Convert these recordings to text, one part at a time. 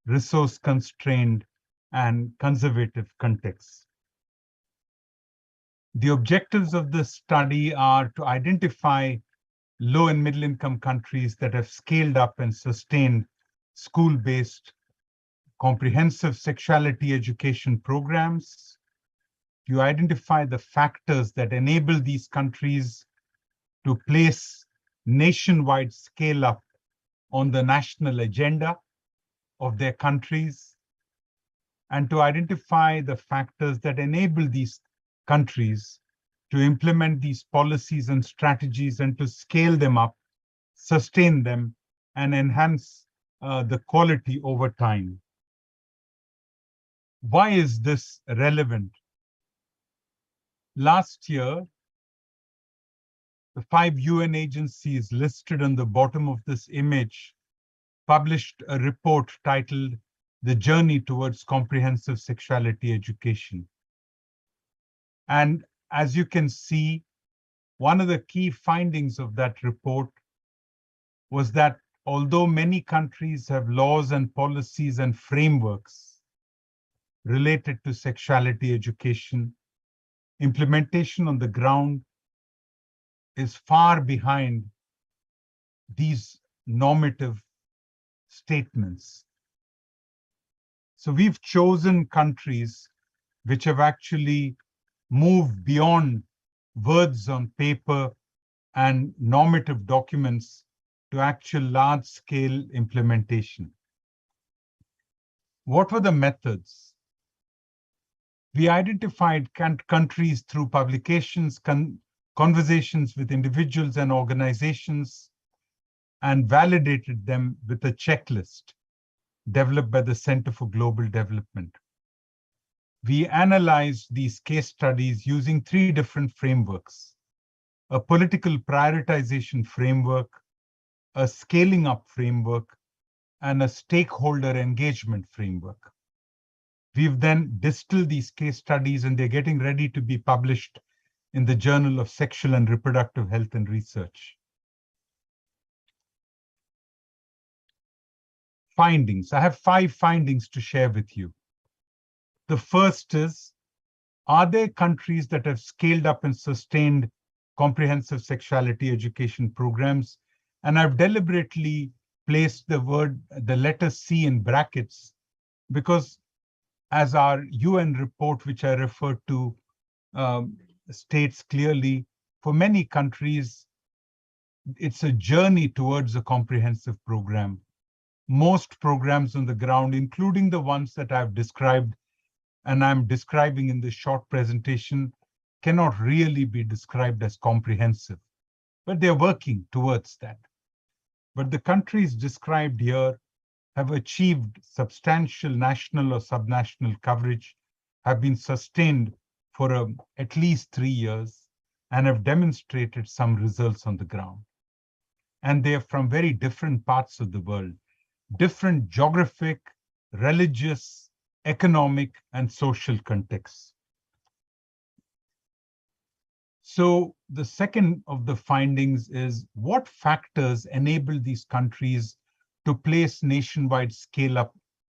resource-constrained, and conservative contexts. The objectives of this study are to identify low and middle income countries that have scaled up and sustained school-based comprehensive sexuality education programs. You identify the factors that enable these countries to place nationwide scale up on the national agenda of their countries, and to identify the factors that enable these countries to implement these policies and strategies and to scale them up, sustain them, and enhance the quality over time. Why is this relevant? Last year, the 5 UN agencies listed on the bottom of this image published a report titled The Journey Towards Comprehensive Sexuality Education. And as you can see, one of the key findings of that report was that although many countries have laws and policies and frameworks related to sexuality education, implementation on the ground is far behind these normative statements. So we've chosen countries which have actually moved beyond words on paper and normative documents to actual large-scale implementation. What were the methods? We identified countries through publications, conversations with individuals and organizations, and validated them with a checklist developed by the Center for Global Development. We analyzed these case studies using 3 different frameworks: a political prioritization framework, a scaling up framework, and a stakeholder engagement framework. We've then distilled these case studies, and they're getting ready to be published in the Journal of Sexual and Reproductive Health and Research. Findings. I have 5 findings to share with you. The first is, are there countries that have scaled up and sustained comprehensive sexuality education programs? And I've deliberately placed the letter C in brackets, because as our UN report, which I referred to, states clearly, for many countries, it's a journey towards a comprehensive program. Most programs on the ground, including the ones that I've described and I'm describing in this short presentation, cannot really be described as comprehensive, but they're working towards that. But the countries described here have achieved substantial national or subnational coverage, have been sustained for at least 3 years, and have demonstrated some results on the ground. And they are from very different parts of the world, different geographic, religious, economic, and social contexts. So the second of the findings is, what factors enable these countries to place nationwide scale up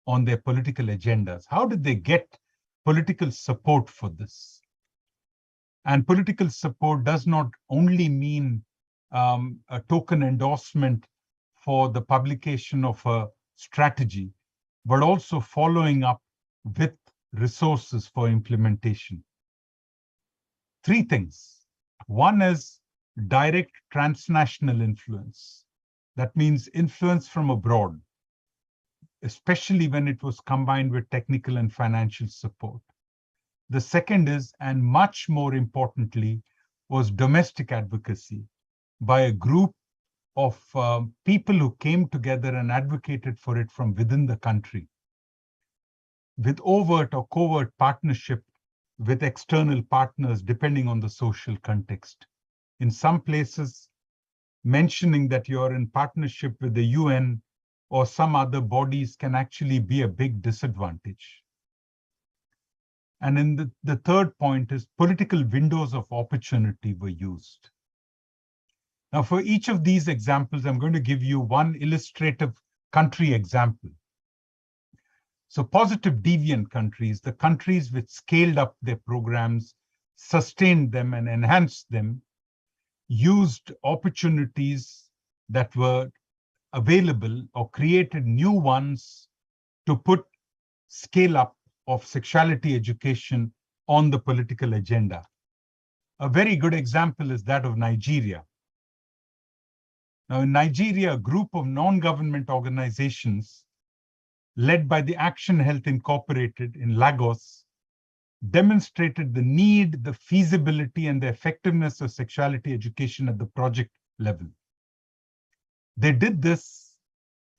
on their political agendas? How did they get political support for this? And political support does not only mean a token endorsement for the publication of a strategy, but also following up with resources for implementation. 3 things. One is direct transnational influence. That means influence from abroad, especially when it was combined with technical and financial support. The second is, and much more importantly, was domestic advocacy by a group of people who came together and advocated for it from within the country, with overt or covert partnership with external partners, depending on the social context. In some places, mentioning that you're in partnership with the UN or some other bodies can actually be a big disadvantage. And in the third point is, political windows of opportunity were used. Now, for each of these examples, I'm going to give you one illustrative country example. So positive deviant countries, the countries which scaled up their programs, sustained them and enhanced them, used opportunities that were available or created new ones to put scale up of sexuality education on the political agenda. A very good example is that of Nigeria. Now, in Nigeria, a group of non-government organizations led by the Action Health Incorporated in Lagos demonstrated the need, the feasibility, and the effectiveness of sexuality education at the project level. They did this,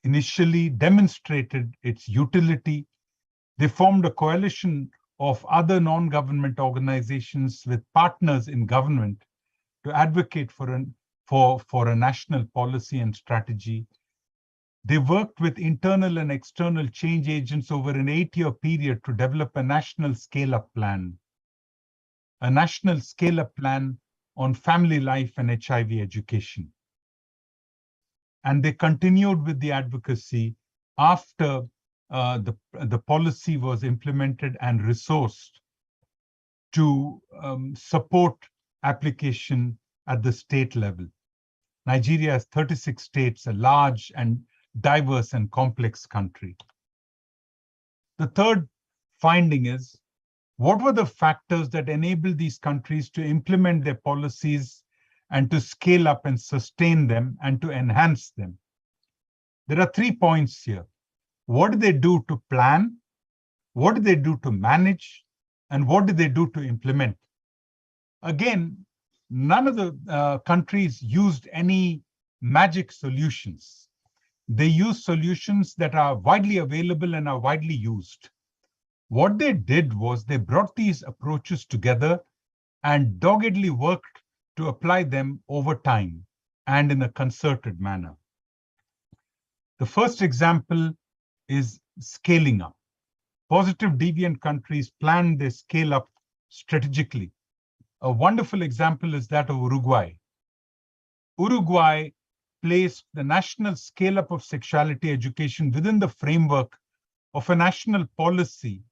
initially demonstrated its utility. They formed a coalition of other non-government organizations with partners in government to advocate for a national policy and strategy. They worked with internal and external change agents over an 8-year period to develop a national scale-up plan. A national scale-up plan on family life and HIV education. And they continued with the advocacy after the policy was implemented and resourced to support application at the state level. Nigeria has 36 states, a large and diverse and complex country. The third finding is, what were the factors that enabled these countries to implement their policies and to scale up and sustain them and to enhance them? There are 3 points here. What did they do to plan? What did they do to manage? And what did they do to implement? Again, none of the countries used any magic solutions. They used solutions that are widely available and are widely used. What they did was they brought these approaches together and doggedly worked to apply them over time and in a concerted manner. The first example is scaling up. Positive deviant countries planned their scale up strategically. A wonderful example is that of Uruguay. Uruguay placed the national scale-up of sexuality education within the framework of a national policy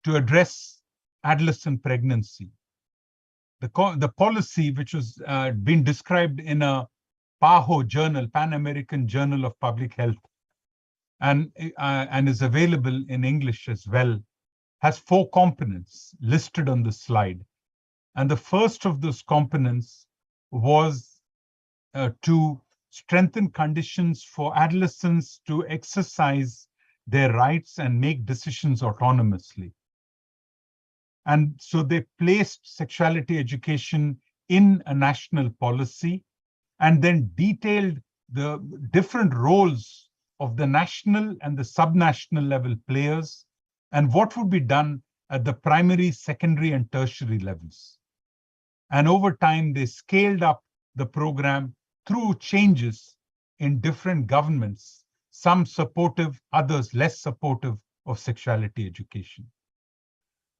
to address adolescent pregnancy. The policy, which was been described in a PAHO journal, Pan American Journal of Public Health, and is available in English as well, has 4 components listed on the slide. And the first of those components was to strengthen conditions for adolescents to exercise their rights and make decisions autonomously. And so they placed sexuality education in a national policy and then detailed the different roles of the national and the subnational level players and what would be done at the primary, secondary, and tertiary levels. And over time, they scaled up the program through changes in different governments, some supportive, others less supportive of sexuality education.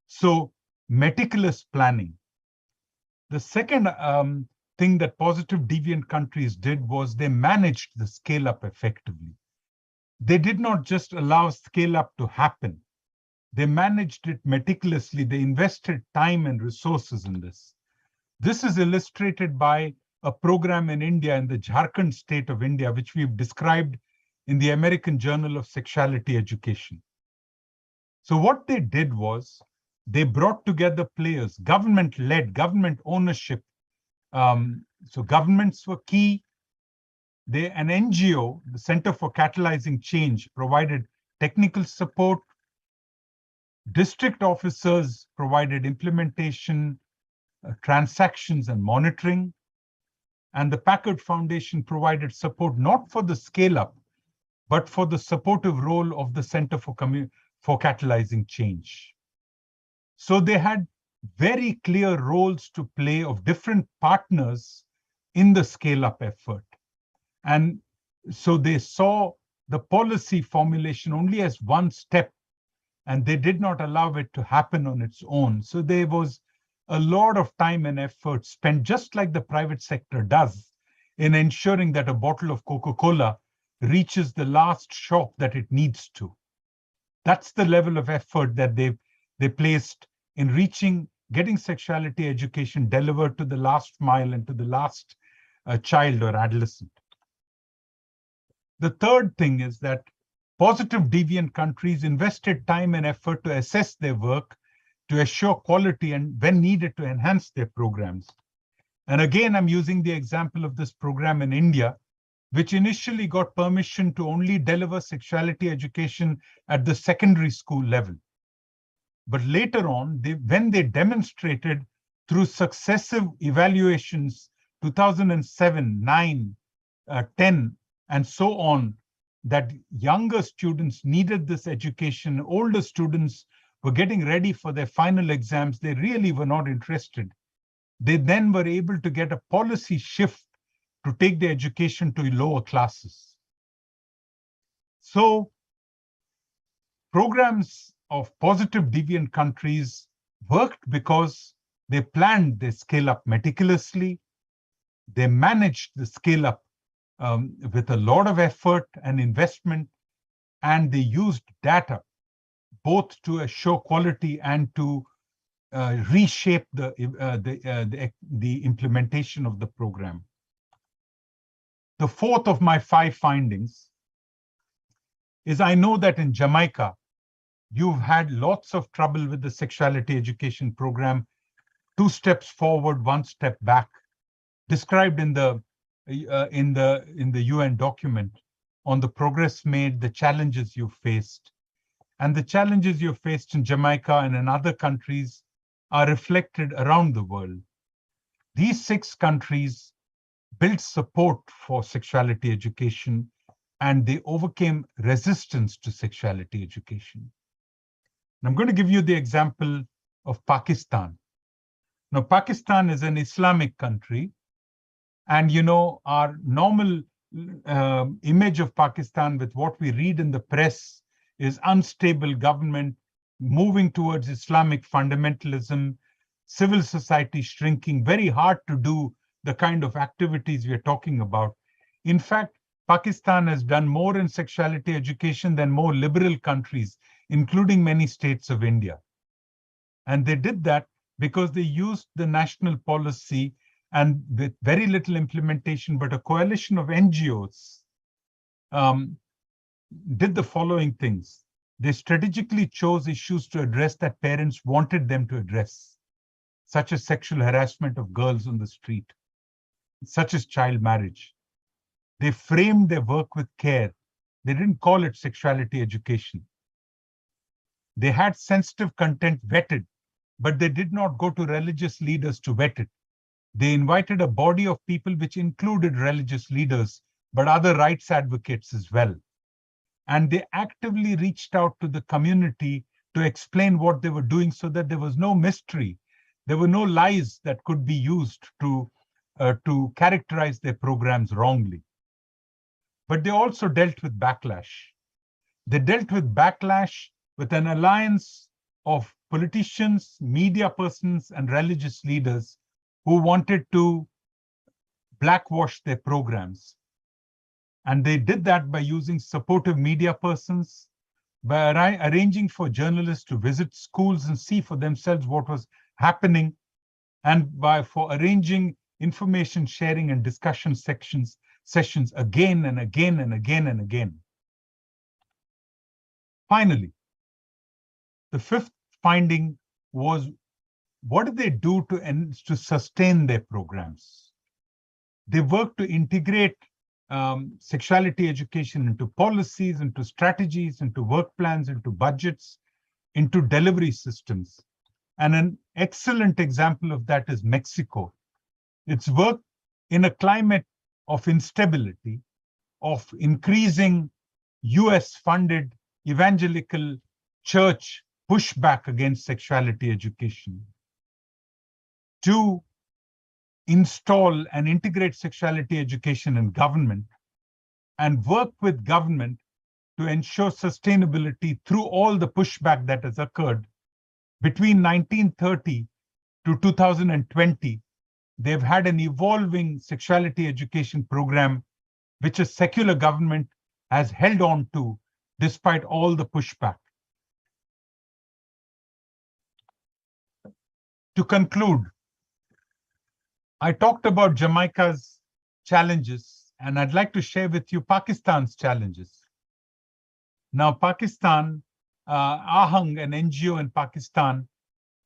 So meticulous planning. The second thing that positive deviant countries did was they managed the scale up effectively. They did not just allow scale up to happen. They managed it meticulously. They invested time and resources in this. This is illustrated by a program in India, in the Jharkhand state of India, which we've described in the American Journal of Sexuality Education. So what they did was they brought together players, government-led, government ownership. So governments were key. An NGO, the Center for Catalyzing Change, provided technical support. District officers provided implementation, transactions, and monitoring. And the Packard Foundation provided support not for the scale-up, but for the supportive role of the Center for Catalyzing Change. So they had very clear roles to play of different partners in the scale-up effort. And so they saw the policy formulation only as one step, and they did not allow it to happen on its own. So there was a lot of time and effort spent, just like the private sector does, in ensuring that a bottle of Coca-Cola reaches the last shop that it needs to. That's the level of effort that they placed in getting sexuality education delivered to the last mile and to the last child or adolescent. The third thing is that positive deviant countries invested time and effort to assess their work, to assure quality, and when needed to enhance their programs. And again, I'm using the example of this program in India, which initially got permission to only deliver sexuality education at the secondary school level. But later on, when they demonstrated through successive evaluations, 2007, 9, 10, and so on, that younger students needed this education, older students were getting ready for their final exams, they really were not interested. They then were able to get a policy shift to take the education to lower classes. So programs of positive deviant countries worked because they planned the scale up meticulously. They managed the scale up with a lot of effort and investment, and they used data both to assure quality and to reshape the implementation of the program. The fourth of my 5 findings is I know that in Jamaica, you've had lots of trouble with the sexuality education program, 2 steps forward, 1 step back, described in the UN document on the progress made, the challenges you faced. And the challenges you faced in Jamaica and in other countries are reflected around the world. These 6 countries built support for sexuality education, and they overcame resistance to sexuality education. And I'm going to give you the example of Pakistan. Now, Pakistan is an Islamic country, and our normal image of Pakistan with what we read in the press is unstable government, moving towards Islamic fundamentalism, civil society shrinking, very hard to do the kind of activities we're talking about. In fact, Pakistan has done more in sexuality education than more liberal countries, including many states of India. And they did that because they used the national policy and with very little implementation, but a coalition of NGOs did the following things. They strategically chose issues to address that parents wanted them to address, such as sexual harassment of girls on the street, such as child marriage. They framed their work with care. They didn't call it sexuality education. They had sensitive content vetted, but they did not go to religious leaders to vet it. They invited a body of people which included religious leaders, but other rights advocates as well. And they actively reached out to the community to explain what they were doing so that there was no mystery. There were no lies that could be used to characterize their programs wrongly. But they also dealt with backlash. They dealt with backlash with an alliance of politicians, media persons, and religious leaders who wanted to blackwash their programs. And they did that by using supportive media persons, by arranging for journalists to visit schools and see for themselves what was happening, and for arranging information sharing and discussion sessions again and again and again and again. Finally, the 5th finding was, what did they do to sustain their programs? They worked to integrate sexuality education into policies, into strategies, into work plans, into budgets, into delivery systems. And an excellent example of that is Mexico. It's worked in a climate of instability, of increasing US-funded evangelical church pushback against sexuality education, to install and integrate sexuality education in government and work with government to ensure sustainability through all the pushback that has occurred. Between 1930 to 2020, they've had an evolving sexuality education program, which a secular government has held on to despite all the pushback. To conclude, I talked about Jamaica's challenges, and I'd like to share with you Pakistan's challenges. Now, Pakistan, Ahang, an NGO in Pakistan,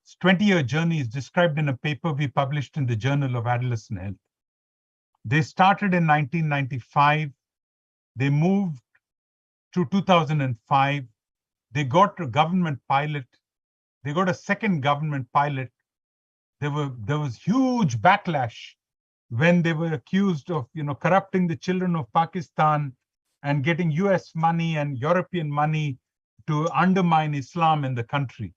its 20-year journey is described in a paper we published in the Journal of Adolescent Health. They started in 1995. They moved to 2005. They got a government pilot. They got a second government pilot. There was huge backlash when they were accused of, corrupting the children of Pakistan and getting US money and European money to undermine Islam in the country.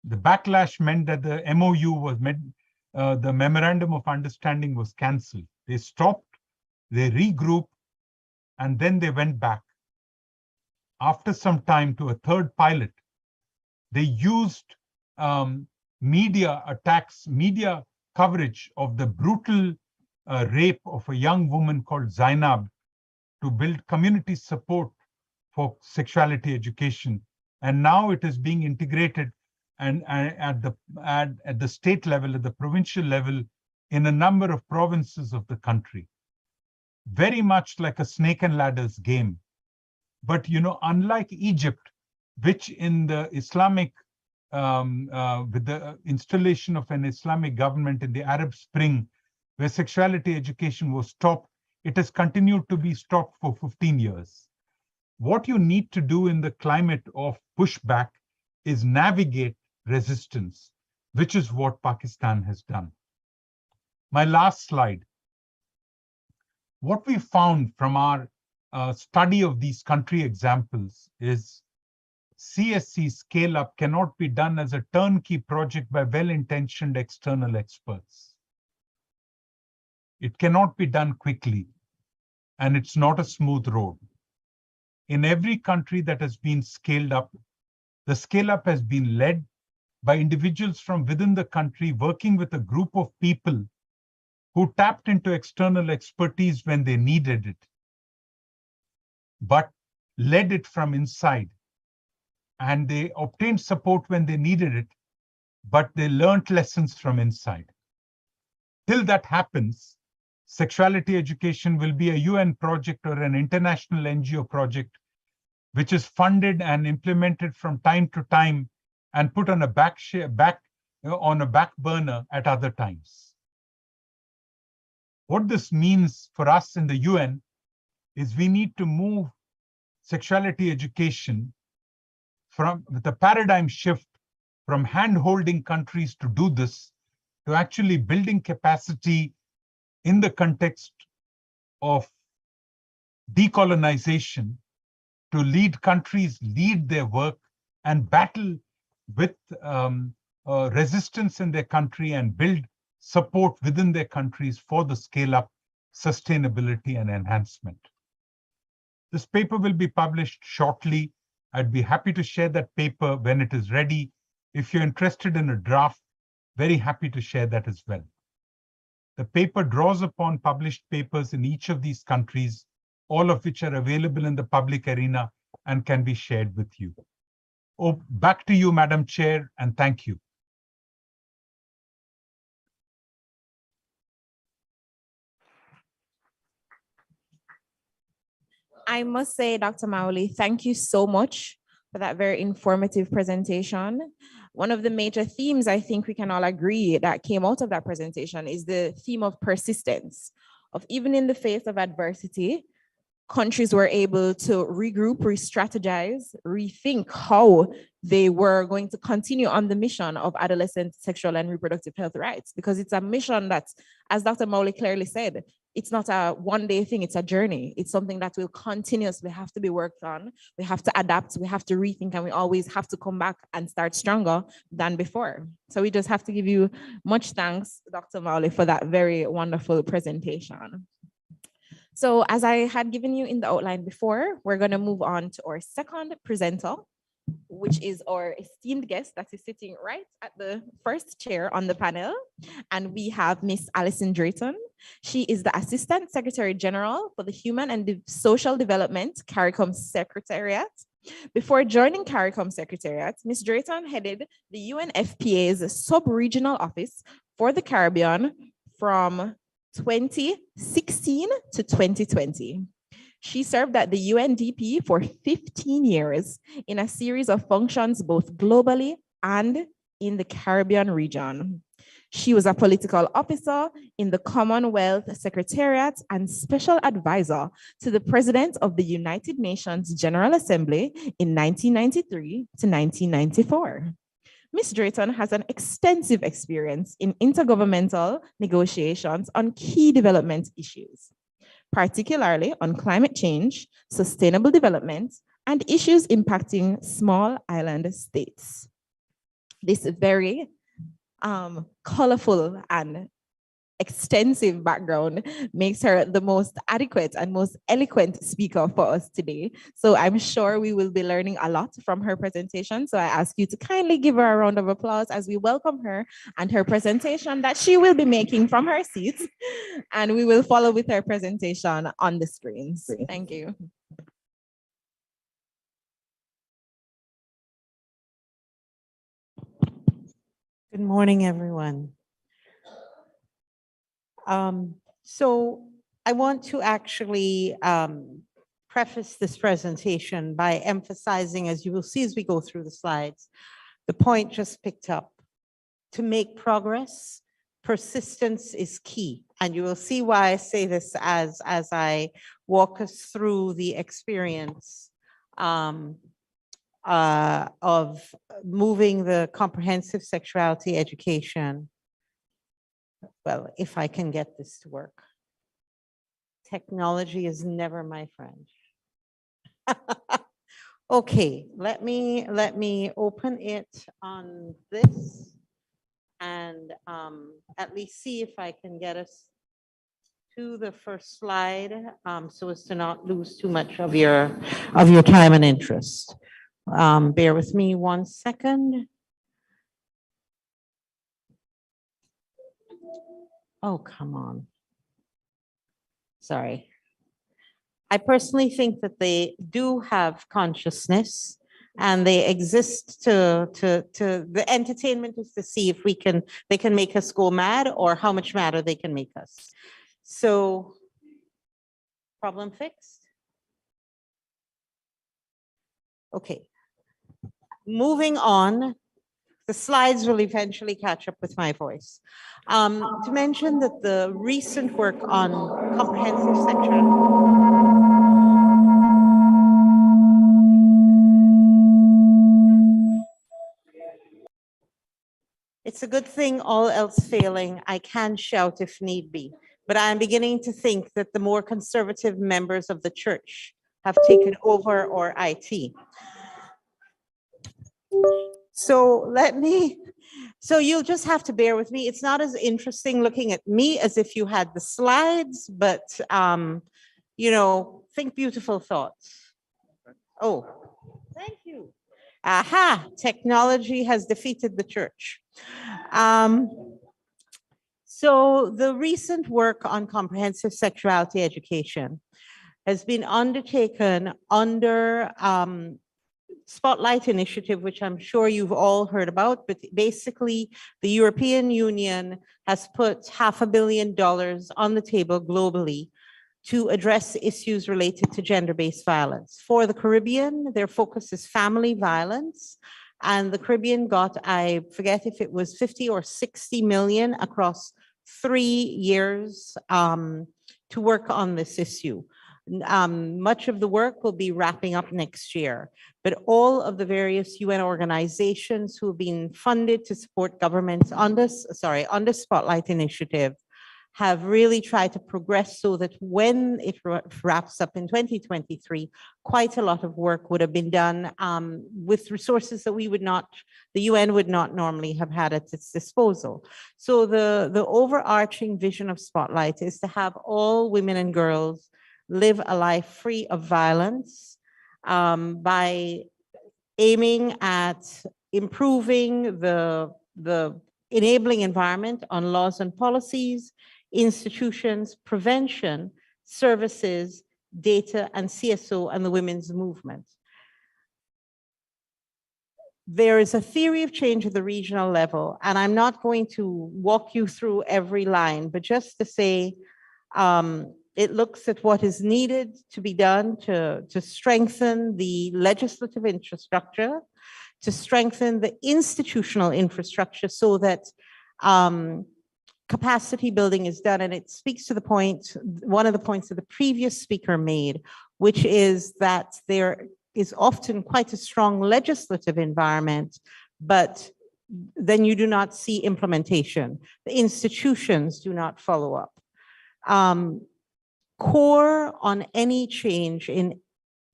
The backlash meant that the MOU was the Memorandum of Understanding was cancelled. They stopped, they regrouped, and then they went back. After some time, to a third pilot, they used media attacks, media coverage of the brutal rape of a young woman called Zainab to build community support for sexuality education. And now it is being integrated and at the state level, at the provincial level, in a number of provinces of the country. Very much like a snake and ladders game. But, unlike Egypt, which in the Islamic, with the installation of an Islamic government in the Arab Spring, where sexuality education was stopped, it has continued to be stopped for 15 years. What you need to do in the climate of pushback is navigate resistance, which is what Pakistan has done. My last slide. What we found from our study of these country examples is CSC scale-up cannot be done as a turnkey project by well-intentioned external experts. It cannot be done quickly, and it's not a smooth road. In every country that has been scaled up, the scale-up has been led by individuals from within the country working with a group of people who tapped into external expertise when they needed it, but led it from inside. And they obtained support when they needed it, but they learned lessons from inside. Till that happens, sexuality education will be a UN project or an international NGO project, which is funded and implemented from time to time and put on a back burner at other times. What this means for us in the UN is we need to move sexuality education with a paradigm shift from hand-holding countries to do this, to actually building capacity in the context of decolonization, to lead countries, lead their work and battle with resistance in their country and build support within their countries for the scale-up, sustainability and enhancement. This paper will be published shortly. I'd be happy to share that paper when it is ready. If you're interested in a draft, very happy to share that as well. The paper draws upon published papers in each of these countries, all of which are available in the public arena and can be shared with you. Oh, back to you, Madam Chair, and thank you. I must say, Dr. Maoli, thank you so much for that very informative presentation. One of the major themes I think we can all agree that came out of that presentation is the theme of persistence, of even in the face of adversity, countries were able to regroup, re-strategize, rethink how they were going to continue on the mission of adolescent sexual and reproductive health rights, because it's a mission that's, as Dr. Maoli clearly said, it's not a one-day thing, it's a journey. It's something that will continuously have to be worked on. We have to adapt, we have to rethink, and we always have to come back and start stronger than before. So we just have to give you much thanks, Dr. Maoli, for that very wonderful presentation. So as I had given you in the outline before, we're going to move on to our second presenter, which is our esteemed guest that is sitting right at the first chair on the panel. And we have Miss Alison Drayton. She is the Assistant Secretary General for the Human and Social Development CARICOM Secretariat. Before joining CARICOM Secretariat, Ms. Drayton headed the UNFPA's sub-regional office for the Caribbean from 2016 to 2020. She served at the UNDP for 15 years in a series of functions both globally and in the Caribbean region. She was a political officer in the Commonwealth Secretariat and special advisor to the President of the United Nations General Assembly in 1993 to 1994. Ms. Drayton has an extensive experience in intergovernmental negotiations on key development issues, particularly on climate change, sustainable development, and issues impacting small island states. This very colorful and extensive background makes her the most adequate and most eloquent speaker for us today. So I'm sure we will be learning a lot from her presentation. So I ask you to kindly give her a round of applause as we welcome her and her presentation that she will be making from her seat. And we will follow with her presentation on the screens. Thank you. Good morning, everyone. So I want to actually preface this presentation by emphasizing, as you will see as we go through the slides, the point just picked up. To make progress, persistence is key. And you will see why I say this as I walk us through the experience of moving the comprehensive sexuality education. Well, if I can get this to work. Technology is never my friend. Okay, let me open it on this and at least see if I can get us to the first slide so as to not lose too much of your time and interest. Bear with me 1 second. Oh, come on. Sorry. I personally think that they do have consciousness and they exist to the entertainment is to see if they can make us go mad or how much madder they can make us. So, problem fixed? Okay. Moving on, the slides will eventually catch up with my voice. To mention that the recent work on comprehensive sexuality. It's a good thing, all else failing, I can shout if need be. But I'm beginning to think that the more conservative members of the church have taken over or IT. So you'll just have to bear with me. It's not as interesting looking at me as if you had the slides, but you know, think beautiful thoughts. Oh, thank you. Aha, technology has defeated the church. So the recent work on comprehensive sexuality education has been undertaken under Spotlight Initiative, which I'm sure you've all heard about, but basically the European Union has put $500 million on the table globally to address issues related to gender-based violence. For the Caribbean, their focus is family violence, and the Caribbean got, I forget if it was 50 or 60 million across 3 years to work on this issue. Much of the work will be wrapping up next year, but all of the various UN organizations who have been funded to support governments on this, on the Spotlight Initiative have really tried to progress so that when it wraps up in 2023, quite a lot of work would have been done with resources that the UN would not normally have had at its disposal. So the overarching vision of Spotlight is to have all women and girls live a life free of violence by aiming at improving the enabling environment on laws and policies, institutions, prevention, services, data, and CSO and the women's movement. there is a theory of change at the regional level, and I'm not going to walk you through every line, but just to say, it looks at what is needed to be done to strengthen the legislative infrastructure, to strengthen the institutional infrastructure so that capacity building is done. And it speaks to the point, one of the points that the previous speaker made, which is that there is often quite a strong legislative environment, but then you do not see implementation. The institutions do not follow up. Core on any change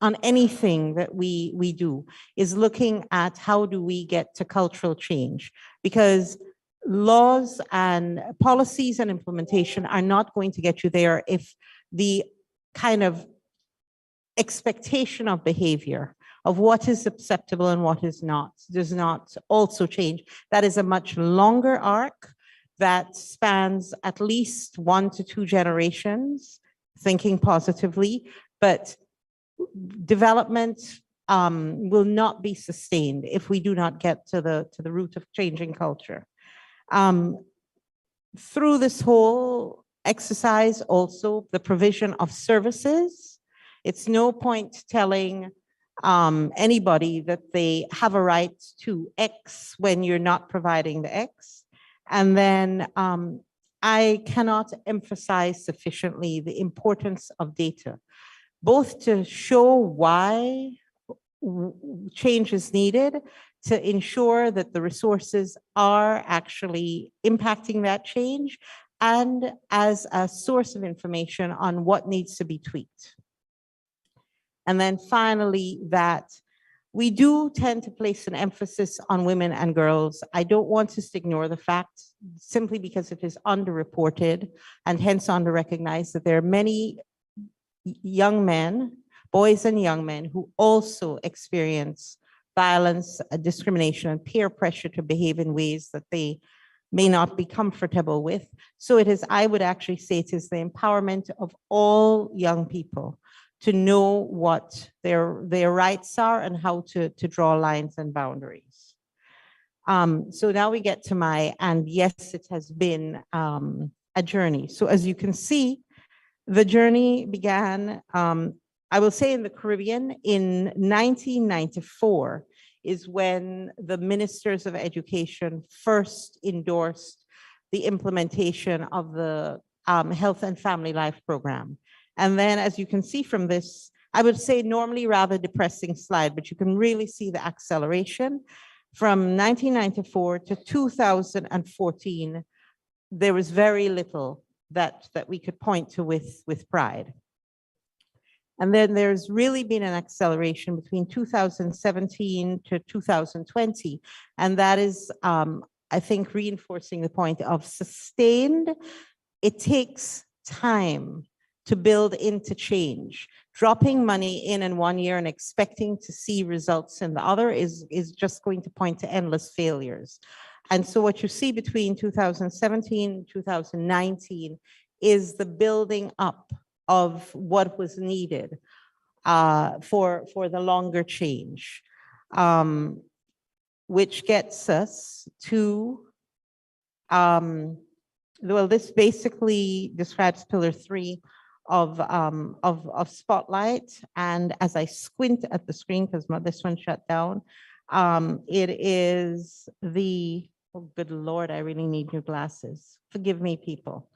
on anything that we do is looking at how do we get to cultural change, because laws and policies and implementation are not going to get you there if the kind of expectation of behavior of what is acceptable and what is not does not also change. That is a much longer arc that spans at least 1 to 2 generations, thinking positively, but development will not be sustained if we do not get to the root of changing culture. Through this whole exercise, also the provision of services. It's no point telling anybody that they have a right to X when you're not providing the X. And then I cannot emphasize sufficiently the importance of data, both to show why change is needed, to ensure that the resources are actually impacting that change, and as a source of information on what needs to be tweaked. And then finally, that we do tend to place an emphasis on women and girls. I don't want us to ignore the fact, simply because it is underreported and hence under-recognized, that there are many young men, boys and young men, who also experience violence, discrimination, and peer pressure to behave in ways that they may not be comfortable with. So it is, I would actually say it is the empowerment of all young people to know what their rights are and how to draw lines and boundaries. So now we get to and yes, it has been a journey. So as you can see, the journey began, I will say, in the Caribbean in 1994 is when the ministers of education first endorsed the implementation of the Health and Family Life Program. And then, as you can see from this, I would say normally rather depressing slide, but you can really see the acceleration. From 1994 to 2014, there was very little that we could point to with pride. And then there's really been an acceleration between 2017 to 2020. And that is, I think, reinforcing the point of sustained. It takes time to build into change. Dropping money in 1 year and expecting to see results in the other is just going to point to endless failures. And so what you see between 2017 and 2019 is the building up of what was needed for the longer change, which gets us to, well, this basically describes pillar 3 of Spotlight. And as I squint at the screen, because this one shut down, it is the, oh, good Lord, I really need new glasses. Forgive me, people.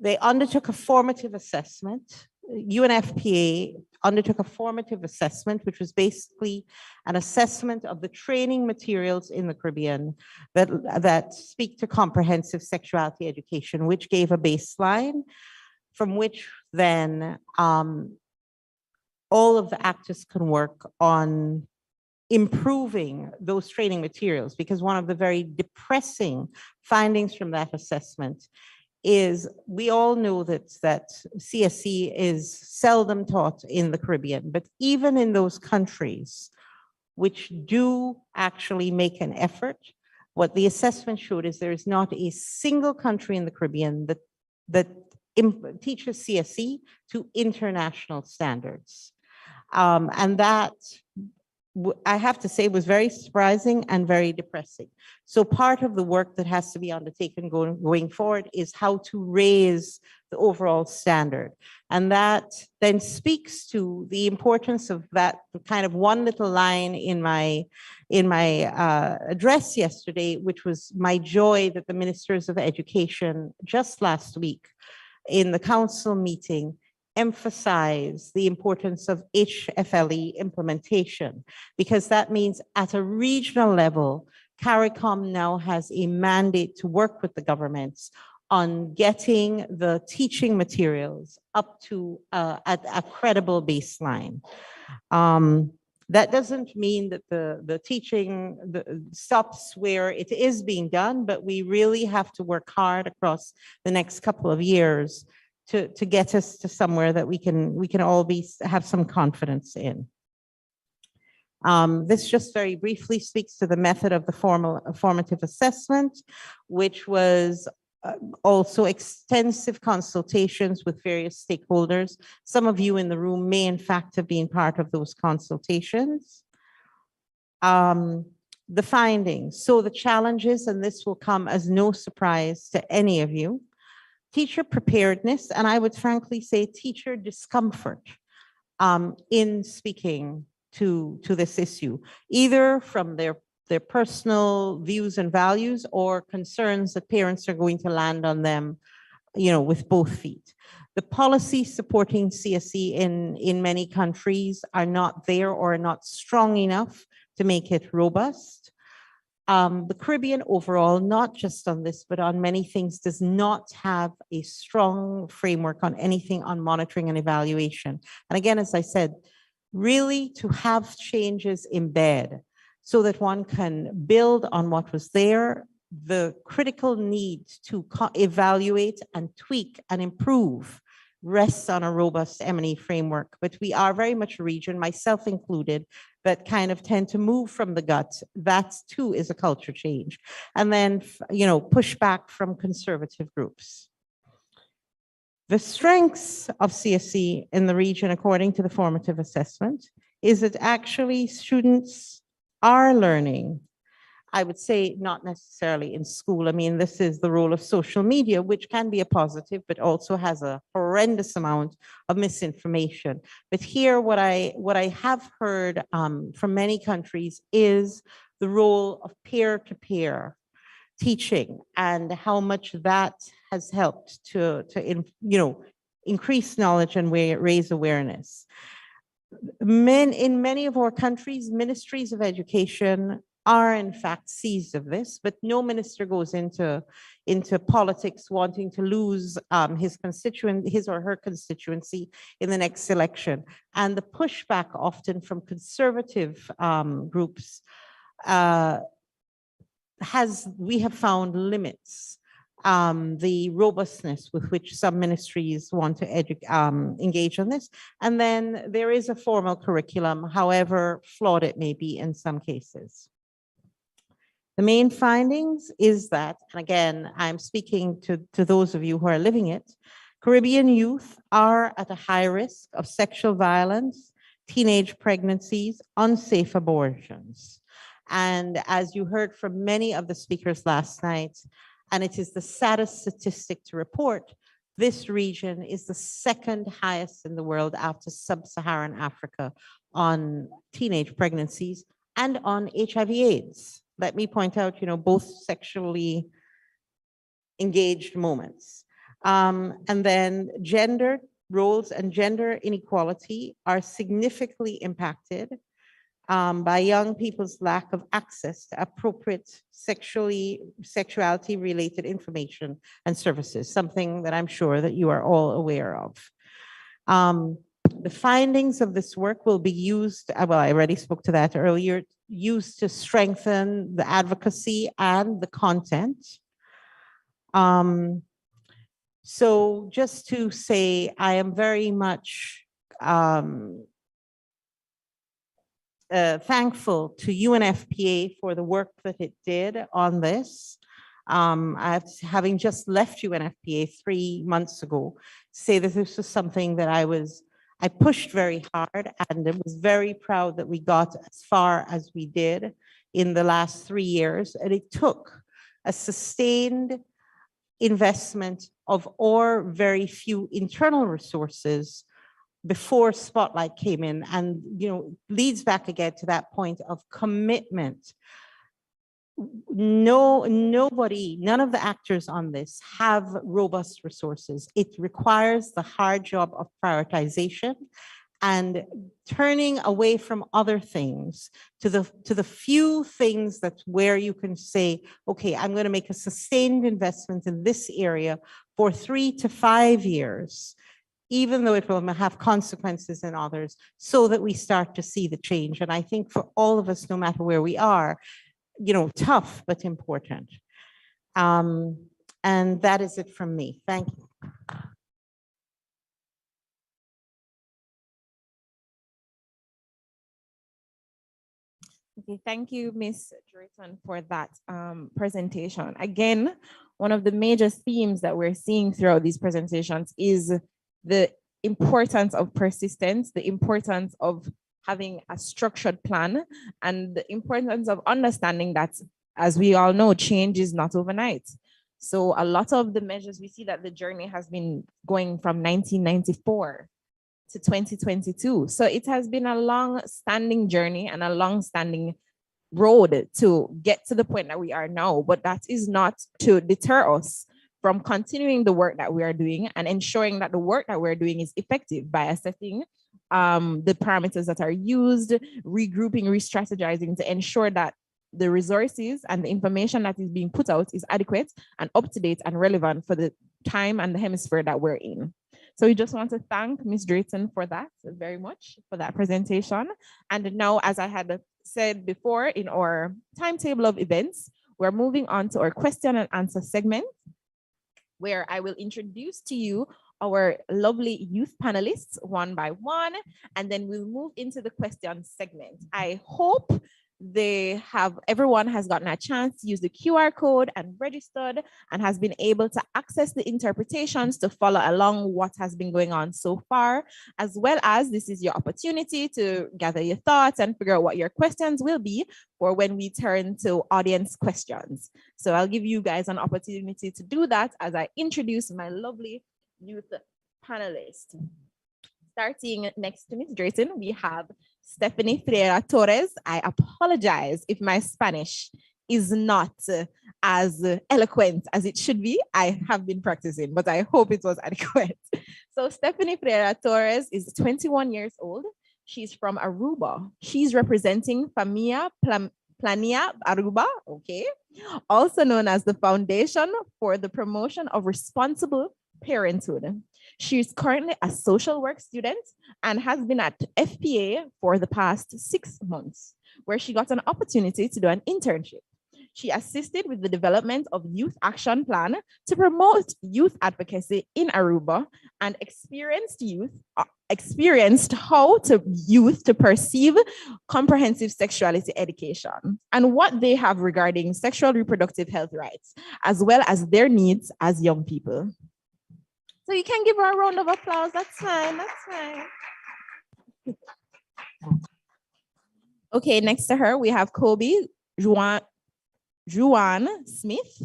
They undertook a formative assessment. UNFPA undertook a formative assessment, which was basically an assessment of the training materials in the Caribbean that speak to comprehensive sexuality education, which gave a baseline from which then all of the actors can work on improving those training materials. Because one of the very depressing findings from that assessment is we all know that CSE is seldom taught in the Caribbean, but even in those countries which do actually make an effort, what the assessment showed is there is not a single country in the Caribbean that teaches CSE to international standards. And that I have to say, was very surprising and very depressing. So part of the work that has to be undertaken going forward is how to raise the overall standard. And that then speaks to the importance of that kind of one little line in my address yesterday, which was my joy that the ministers of education just last week in the council meeting emphasize the importance of HFLE implementation, because that means at a regional level, CARICOM now has a mandate to work with the governments on getting the teaching materials up to at a credible baseline. That doesn't mean that the teaching stops where it is being done, but we really have to work hard across the next couple of years to get us to somewhere that we can all have some confidence in. This just very briefly speaks to the method of the formative assessment, which was also extensive consultations with various stakeholders. Some of you in the room may in fact have been part of those consultations. The findings, so the challenges, and this will come as no surprise to any of you, teacher preparedness, and I would frankly say teacher discomfort in speaking to this issue, either from their personal views and values or concerns that parents are going to land on them, with both feet. The policies supporting CSE in many countries are not there or not strong enough to make it robust. The Caribbean overall, not just on this, but on many things, does not have a strong framework on anything on monitoring and evaluation. And again, as I said, really to have changes embed so that one can build on what was there, the critical need to evaluate and tweak and improve rests on a robust M&E framework. But we are very much a region, myself included, that kind of tend to move from the gut. That too is a culture change. And then, pushback from conservative groups. The strengths of CSE in the region, according to the formative assessment, is that actually students are learning. I would say not necessarily in school. I mean, this is the role of social media, which can be a positive, but also has a horrendous amount of misinformation. But here, what I have heard from many countries is the role of peer-to-peer teaching and how much that has helped to increase knowledge and raise awareness. In many of our countries, ministries of education are in fact seized of this, but no minister goes into politics wanting to lose his or her constituency in the next election. And the pushback often from conservative groups we have found limits the robustness with which some ministries want to engage on this. And then there is a formal curriculum, however flawed it may be in some cases. The main findings is that, and again, I'm speaking to those of you who are living it, Caribbean youth are at a high risk of sexual violence, teenage pregnancies, unsafe abortions. And as you heard from many of the speakers last night, and it is the saddest statistic to report, this region is the second highest in the world after sub-Saharan Africa on teenage pregnancies and on HIV/AIDS. Let me point out, both sexually engaged moments. And then gender roles and gender inequality are significantly impacted by young people's lack of access to appropriate sexuality-related information and services, something that I'm sure that you are all aware of. The findings of this work will be used, well, I already spoke to that earlier, used to strengthen the advocacy and the content. So just to say, I am very much thankful to UNFPA for the work that it did on this. Having just left UNFPA 3 months ago, say that this was something that I was I pushed very hard and I was very proud that we got as far as we did in the last 3 years. And it took a sustained investment of our very few internal resources before Spotlight came in, and leads back again to that point of commitment. Nobody, none of the actors on this have robust resources. It requires the hard job of prioritization and turning away from other things to the few things that's where you can say, okay, I'm going to make a sustained investment in this area for 3 to 5 years, even though it will have consequences in others, so that we start to see the change. And I think for all of us, no matter where we are, tough, but important. And that is it from me. Thank you. Okay, thank you, Ms. Drayton, for that presentation. Again, one of the major themes that we're seeing throughout these presentations is the importance of persistence, the importance of having a structured plan, and the importance of understanding that, as we all know, change is not overnight. So a lot of the measures, we see that the journey has been going from 1994 to 2022. So it has been a long-standing journey and a long-standing road to get to the point that we are now, but that is not to deter us from continuing the work that we are doing and ensuring that the work that we're doing is effective by assessing the parameters that are used, regrouping, re-strategizing to ensure that the resources and the information that is being put out is adequate and up to date and relevant for the time and the hemisphere that we're in. So we just want to thank Ms. Drayton for that very much, for that presentation. And now, as I had said before in our timetable of events, we're moving on to our question and answer segment, where I will introduce to you our lovely youth panelists one by one, and then we'll move into the question segment. I hope everyone has gotten a chance to use the QR code and registered and has been able to access the interpretations to follow along what has been going on so far, as well as this is your opportunity to gather your thoughts and figure out what your questions will be for when we turn to audience questions. So I'll give you guys an opportunity to do that as I introduce my lovely youth panelists. Starting next to Ms. Drayton, we have Stephanie Ferreira Torres. I apologize if my Spanish is not as eloquent as it should be. I have been practicing, but I hope it was adequate. So Stephanie Ferreira Torres is 21 years old. She's from Aruba. She's representing Familia Plania Aruba, okay, also known as the Foundation for the Promotion of Responsible Parenthood. She is currently a social work student and has been at FPA for the past 6 months, where she got an opportunity to do an internship. She assisted with the development of Youth Action Plan to promote youth advocacy in Aruba and experienced how youth to perceive comprehensive sexuality education and what they have regarding sexual reproductive health rights, as well as their needs as young people. So you can give her a round of applause. That's fine. That's fine. Okay, next to her, we have Kobe Juan Smith.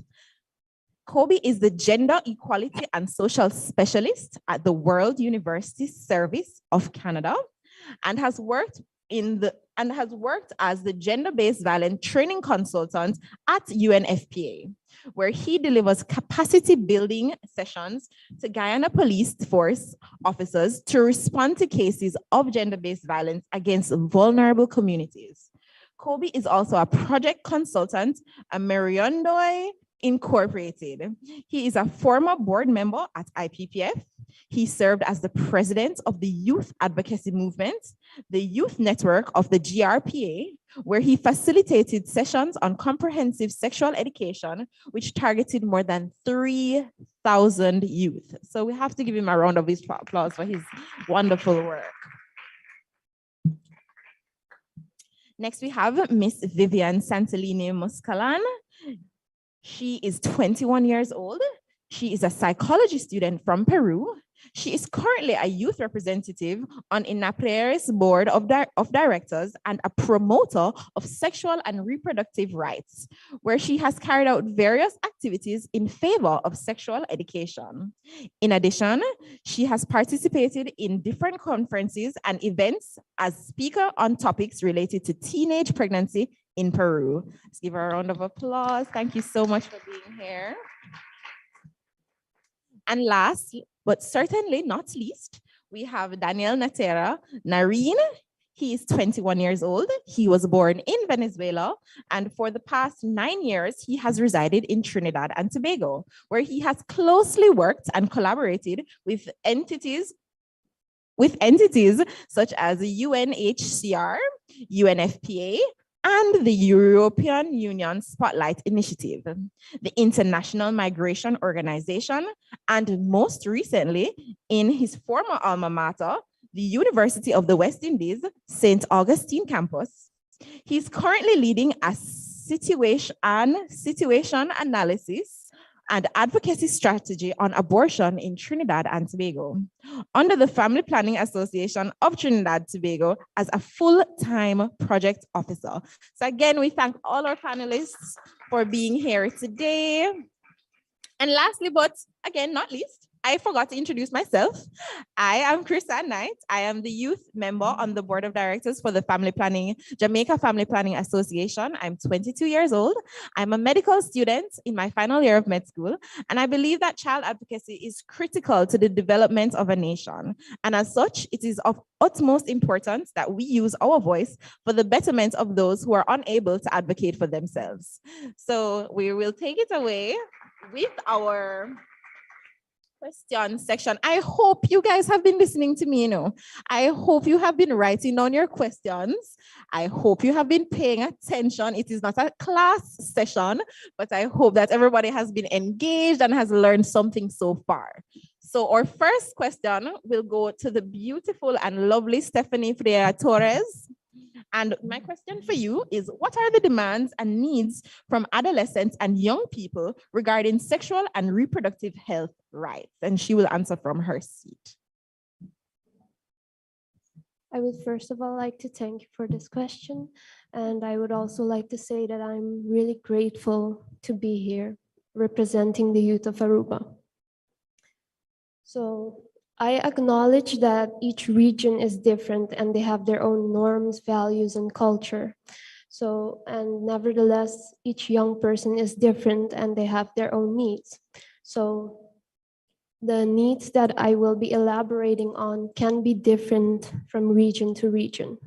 Kobe is the Gender Equality and Social Specialist at the World University Service of Canada and has worked as the gender-based violence training consultant at UNFPA, where he delivers capacity building sessions to Guyana Police Force officers to respond to cases of gender-based violence against vulnerable communities. Kobe is also a project consultant at Mariondoi Incorporated. He is a former board member at IPPF. He served as the president of the Youth Advocacy Movement, the youth network of the GRPA, where he facilitated sessions on comprehensive sexual education, which targeted more than 3,000 youth. So we have to give him a round of applause for his wonderful work. Next, we have Miss Vivian Santillini Muscalan. She is 21 years old. She is a psychology student from Peru. She is currently a youth representative on INAPRE's board of directors and a promoter of sexual and reproductive rights, where she has carried out various activities in favor of sexual education. In addition, she has participated in different conferences and events as speaker on topics related to teenage pregnancy in Peru. Let's give her a round of applause. Thank you so much for being here. And last, but certainly not least, we have Daniel Natera Nareen. He is 21 years old. He was born in Venezuela, and for the past 9 years, he has resided in Trinidad and Tobago, where he has closely worked and collaborated with entities such as the UNHCR, UNFPA, and the European Union Spotlight Initiative, the International Migration Organization, and most recently, in his former alma mater, the University of the West Indies, St. Augustine campus. He's currently leading a situation analysis and advocacy strategy on abortion in Trinidad and Tobago under the Family Planning Association of Trinidad and Tobago as a full-time project officer. So again, we thank all our panelists for being here today. And lastly, but again, not least, I forgot to introduce myself. I am Krista Knight. I am the youth member on the board of directors for the Jamaica Family Planning Association. I'm 22 years old. I'm a medical student in my final year of med school, and I believe that child advocacy is critical to the development of a nation. And as such, it is of utmost importance that we use our voice for the betterment of those who are unable to advocate for themselves. So we will take it away with our question section. I hope you guys have been listening to me, I hope you have been writing down your questions. I hope you have been paying attention. It is not a class session, but I hope that everybody has been engaged and has learned something so far. So our first question will go to the beautiful and lovely Stephanie Freire Torres. And my question for you is, what are the demands and needs from adolescents and young people regarding sexual and reproductive health rights? And she will answer from her seat. I would first of all like to thank you for this question. And I would also like to say that I'm really grateful to be here representing the youth of Aruba. So I acknowledge that each region is different and they have their own norms, values, and culture. So, and nevertheless, each young person is different and they have their own needs. So the needs that I will be elaborating on can be different from region to region.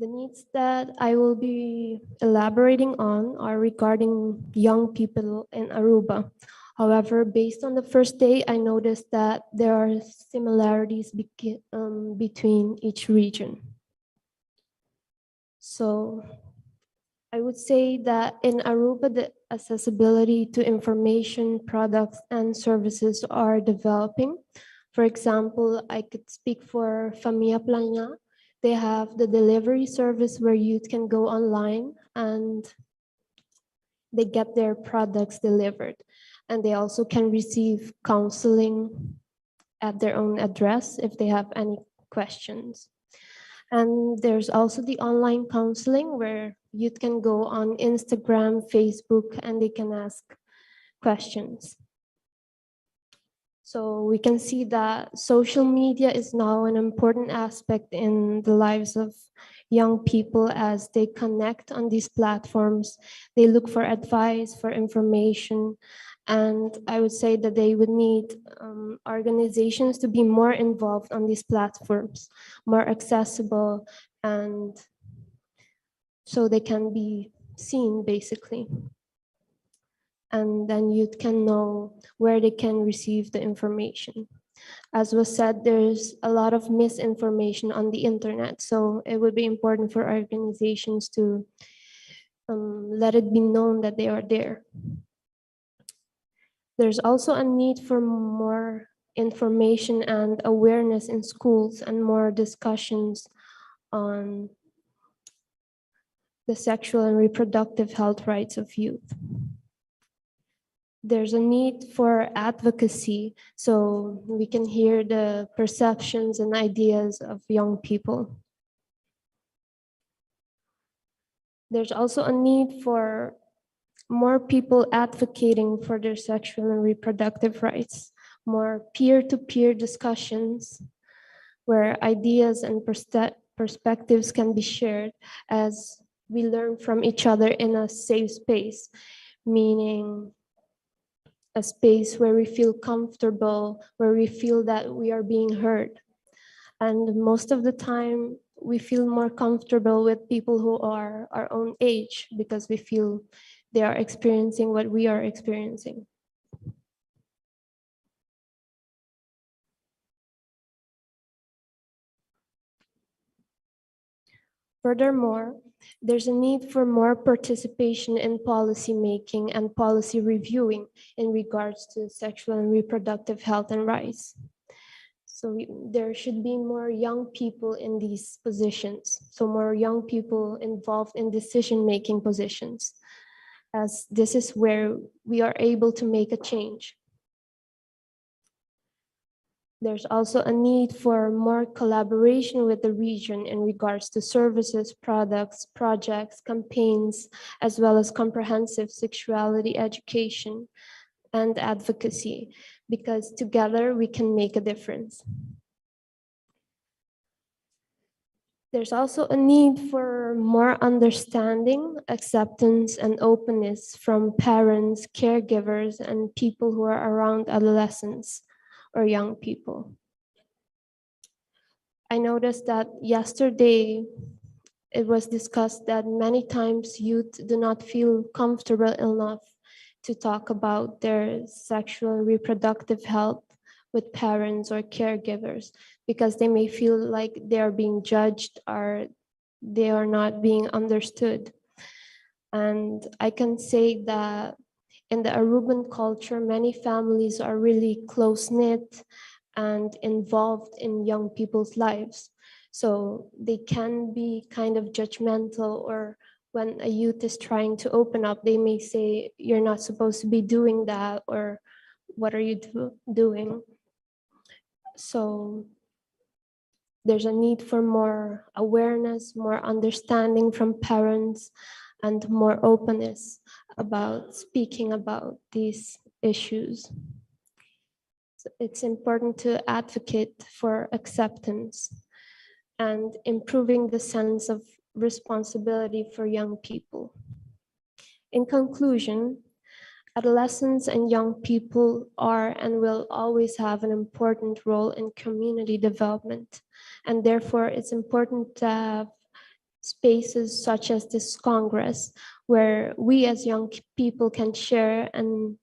The needs that I will be elaborating on are regarding young people in Aruba. However, based on the first day, I noticed that there are similarities between each region. So I would say that in Aruba, the accessibility to information, products, and services are developing. For example, I could speak for Famia Plana. They have the delivery service where youth can go online and they get their products delivered. And they also can receive counseling at their own address if they have any questions. And there's also the online counseling where youth can go on Instagram, Facebook, and they can ask questions. So we can see that social media is now an important aspect in the lives of young people as they connect on these platforms. They look for advice, for information, and I would say that they would need organizations to be more involved on these platforms, more accessible, and so they can be seen basically. And then youth can know where they can receive the information. As was said, there's a lot of misinformation on the internet, so it would be important for organizations to let it be known that they are there. There's also a need for more information and awareness in schools and more discussions on the sexual and reproductive health rights of youth. There's a need for advocacy so we can hear the perceptions and ideas of young people. There's also a need for more people advocating for their sexual and reproductive rights, more peer-to-peer discussions where ideas and perspectives can be shared as we learn from each other in a safe space, meaning a space where we feel comfortable, where we feel that we are being heard. And most of the time, we feel more comfortable with people who are our own age because we feel they are experiencing what we are experiencing. Furthermore, there's a need for more participation in policy making and policy reviewing in regards to sexual and reproductive health and rights. So there should be more young people in these positions, so more young people involved in decision-making positions, as this is where we are able to make a change. There's also a need for more collaboration with the region in regards to services, products, projects, campaigns, as well as comprehensive sexuality education and advocacy, because together we can make a difference. There's also a need for more understanding, acceptance, and openness from parents, caregivers, and people who are around adolescents or young people. I noticed that yesterday it was discussed that many times youth do not feel comfortable enough to talk about their sexual and reproductive health with parents or caregivers because they may feel like they are being judged or they are not being understood. And I can say that in the Aruban culture, many families are really close-knit and involved in young people's lives. So they can be kind of judgmental, or when a youth is trying to open up, they may say, you're not supposed to be doing that, or what are you doing? So there's a need for more awareness, more understanding from parents, and more openness about speaking about these issues. It's important to advocate for acceptance and improving the sense of responsibility for young people. In conclusion, adolescents and young people are and will always have an important role in community development, and therefore it's important to have spaces such as this Congress where we as young people can share and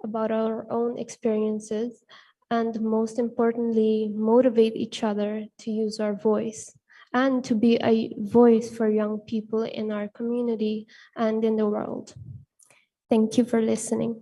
about our own experiences, and most importantly, motivate each other to use our voice and to be a voice for young people in our community and in the world. Thank you for listening.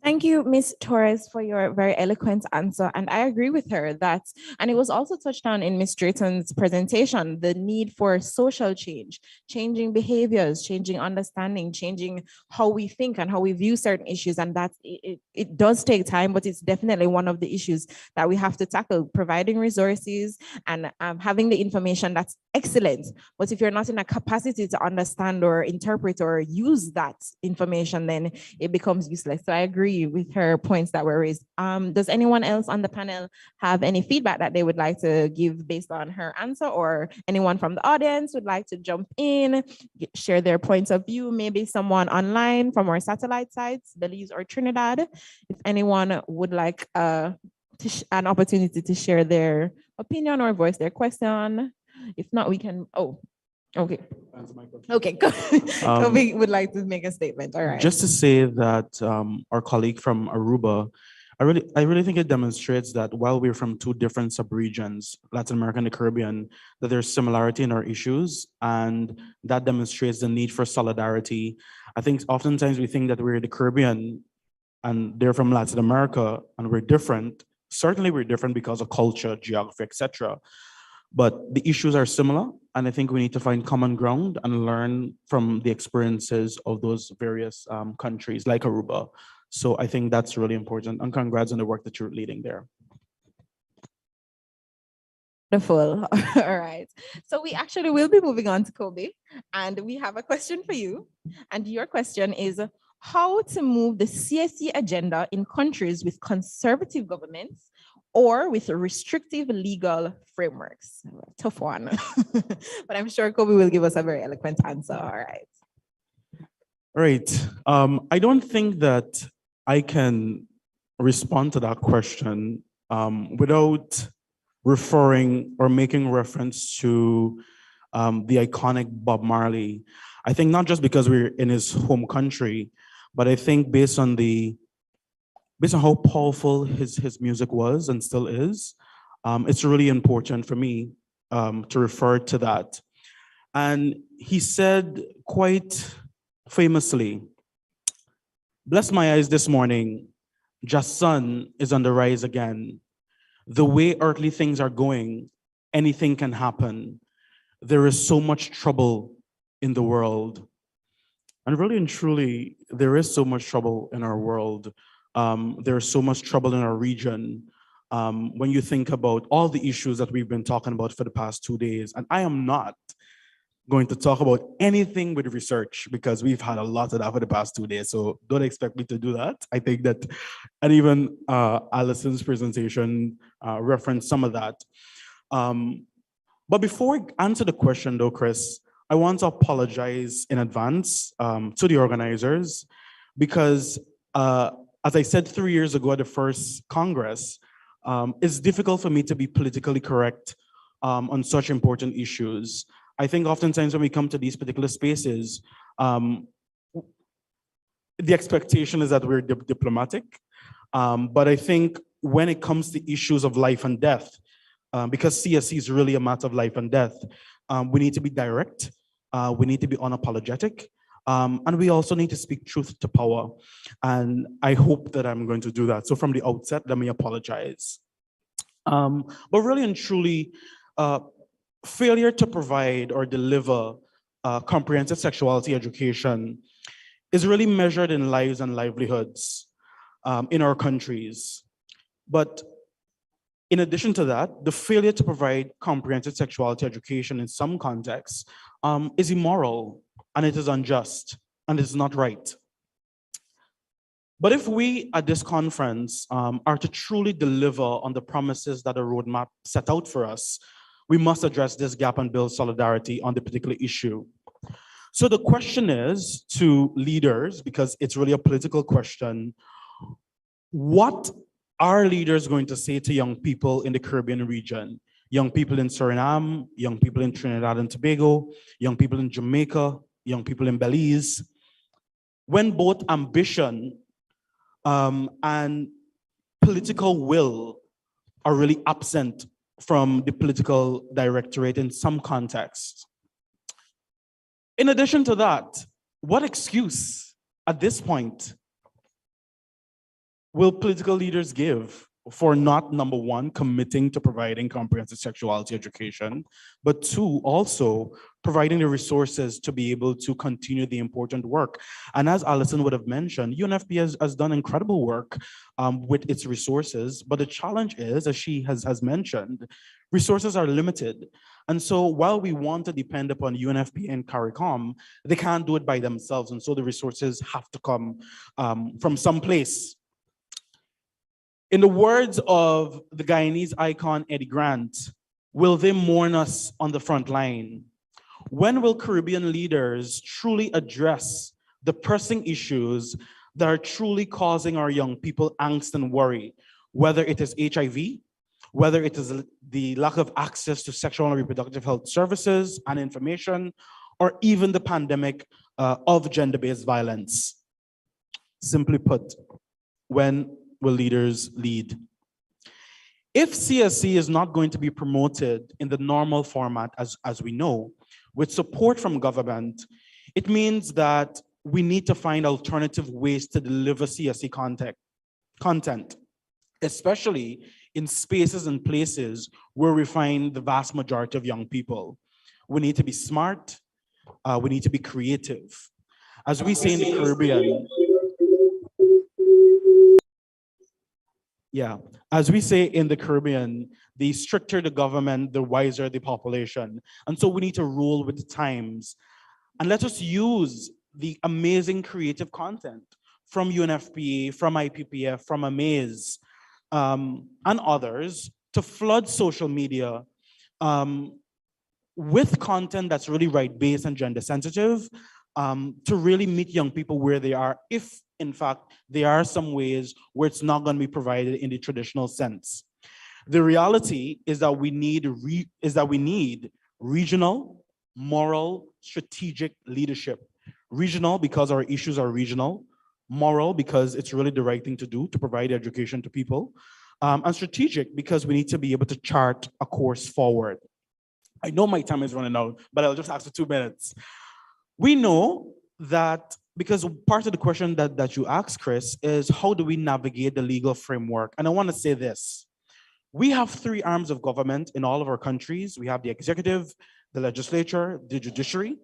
Thank you, Ms. Torres, for your very eloquent answer. And I agree with her that, and it was also touched on in Ms. Drayton's presentation, the need for social change, changing behaviors, changing understanding, changing how we think and how we view certain issues. And that it does take time, but it's definitely one of the issues that we have to tackle, providing resources and having the information that's excellent. But if you're not in a capacity to understand or interpret or use that information, then it becomes useless. So I agree with her points that were raised. Does anyone else on the panel have any feedback that they would like to give based on her answer, or anyone from the audience would like to jump in, share their points of view? Maybe someone online from our satellite sites, Belize or Trinidad. If anyone would like an opportunity to share their opinion or voice their question. If not, we can, okay. Okay, Kobe would like to make a statement. All right. Just to say that our colleague from Aruba, I really think it demonstrates that while we're from two different subregions, Latin America and the Caribbean, that there's similarity in our issues, and that demonstrates the need for solidarity. I think oftentimes we think that we're the Caribbean and they're from Latin America and we're different. Certainly we're different because of culture, geography, etc. but the issues are similar. And I think we need to find common ground and learn from the experiences of those various countries like Aruba. So I think that's really important. And congrats on the work that you're leading there. Wonderful. All right. So we actually will be moving on to Kobe, and we have a question for you. And your question is how to move the CSE agenda in countries with conservative governments or with restrictive legal frameworks. Tough one. But I'm sure Kobe will give us a very eloquent answer. All right. Right. I don't think that I can respond to that question without referring or making reference to the iconic Bob Marley. I think not just because we're in his home country, but I think based on how powerful his music was and still is, it's really important for me to refer to that. And he said quite famously, "Bless my eyes this morning, just sun is on the rise again. The way earthly things are going, anything can happen. There is so much trouble in the world." And really and truly, there is so much trouble in our world. There is so much trouble in our region. When you think about all the issues that we've been talking about for the past 2 days, and I am not going to talk about anything with research because we've had a lot of that for the past 2 days. So don't expect me to do that. I think that, and even Allison's presentation referenced some of that. But before I answer the question though, Chris, I want to apologize in advance to the organizers because as I said 3 years ago at the first Congress, it's difficult for me to be politically correct on such important issues. I think oftentimes when we come to these particular spaces, the expectation is that we're diplomatic. But I think when it comes to issues of life and death, because CSC is really a matter of life and death, we need to be direct, we need to be unapologetic, and we also need to speak truth to power. And I hope that I'm going to do that. So from the outset, let me apologize. But really and truly, failure to provide or deliver comprehensive sexuality education is really measured in lives and livelihoods in our countries. But in addition to that, the failure to provide comprehensive sexuality education in some contexts is immoral, and it is unjust, and it is not right. But if we at this conference are to truly deliver on the promises that the roadmap set out for us, we must address this gap and build solidarity on the particular issue. So the question is to leaders, because it's really a political question, what are leaders going to say to young people in the Caribbean region? Young people in Suriname, young people in Trinidad and Tobago, young people in Jamaica, young people in Belize, when both ambition and political will are really absent from the political directorate in some contexts. In addition to that, what excuse at this point will political leaders give for not, number one, committing to providing comprehensive sexuality education, but two, also providing the resources to be able to continue the important work? And as Allison would have mentioned, UNFP has done incredible work with its resources, but the challenge is, as she has mentioned, resources are limited. And so while we want to depend upon UNFP and CARICOM, they can't do it by themselves. And so the resources have to come from someplace. In the words of the Guyanese icon, Eddie Grant, will they mourn us on the front line? When will Caribbean leaders truly address the pressing issues that are truly causing our young people angst and worry, whether it is HIV, whether it is the lack of access to sexual and reproductive health services and information, or even the pandemic of gender-based violence? Simply put, when will leaders lead? If CSC is not going to be promoted in the normal format, as we know, with support from government, it means that we need to find alternative ways to deliver CSC content, especially in spaces and places where we find the vast majority of young people. We need to be smart. We need to be creative. As we say in the Caribbean, yeah, as we say in the Caribbean, the stricter the government, the wiser the population. And so we need to roll with the times. And let us use the amazing creative content from UNFPA, from IPPF, from Amaze, and others to flood social media with content that's really right-based and gender sensitive, to really meet young people where they are, if in fact there are some ways where it's not going to be provided in the traditional sense. The reality is that we need regional, moral, strategic leadership. Regional because our issues are regional, moral because it's really the right thing to do to provide education to people, and strategic because we need to be able to chart a course forward. I know my time is running out, but I'll just ask for 2 minutes. We know that because part of the question that you asked, Chris, is how do we navigate the legal framework? And I want to say this. We have 3 arms of government in all of our countries. We have the executive, the legislature, the judiciary.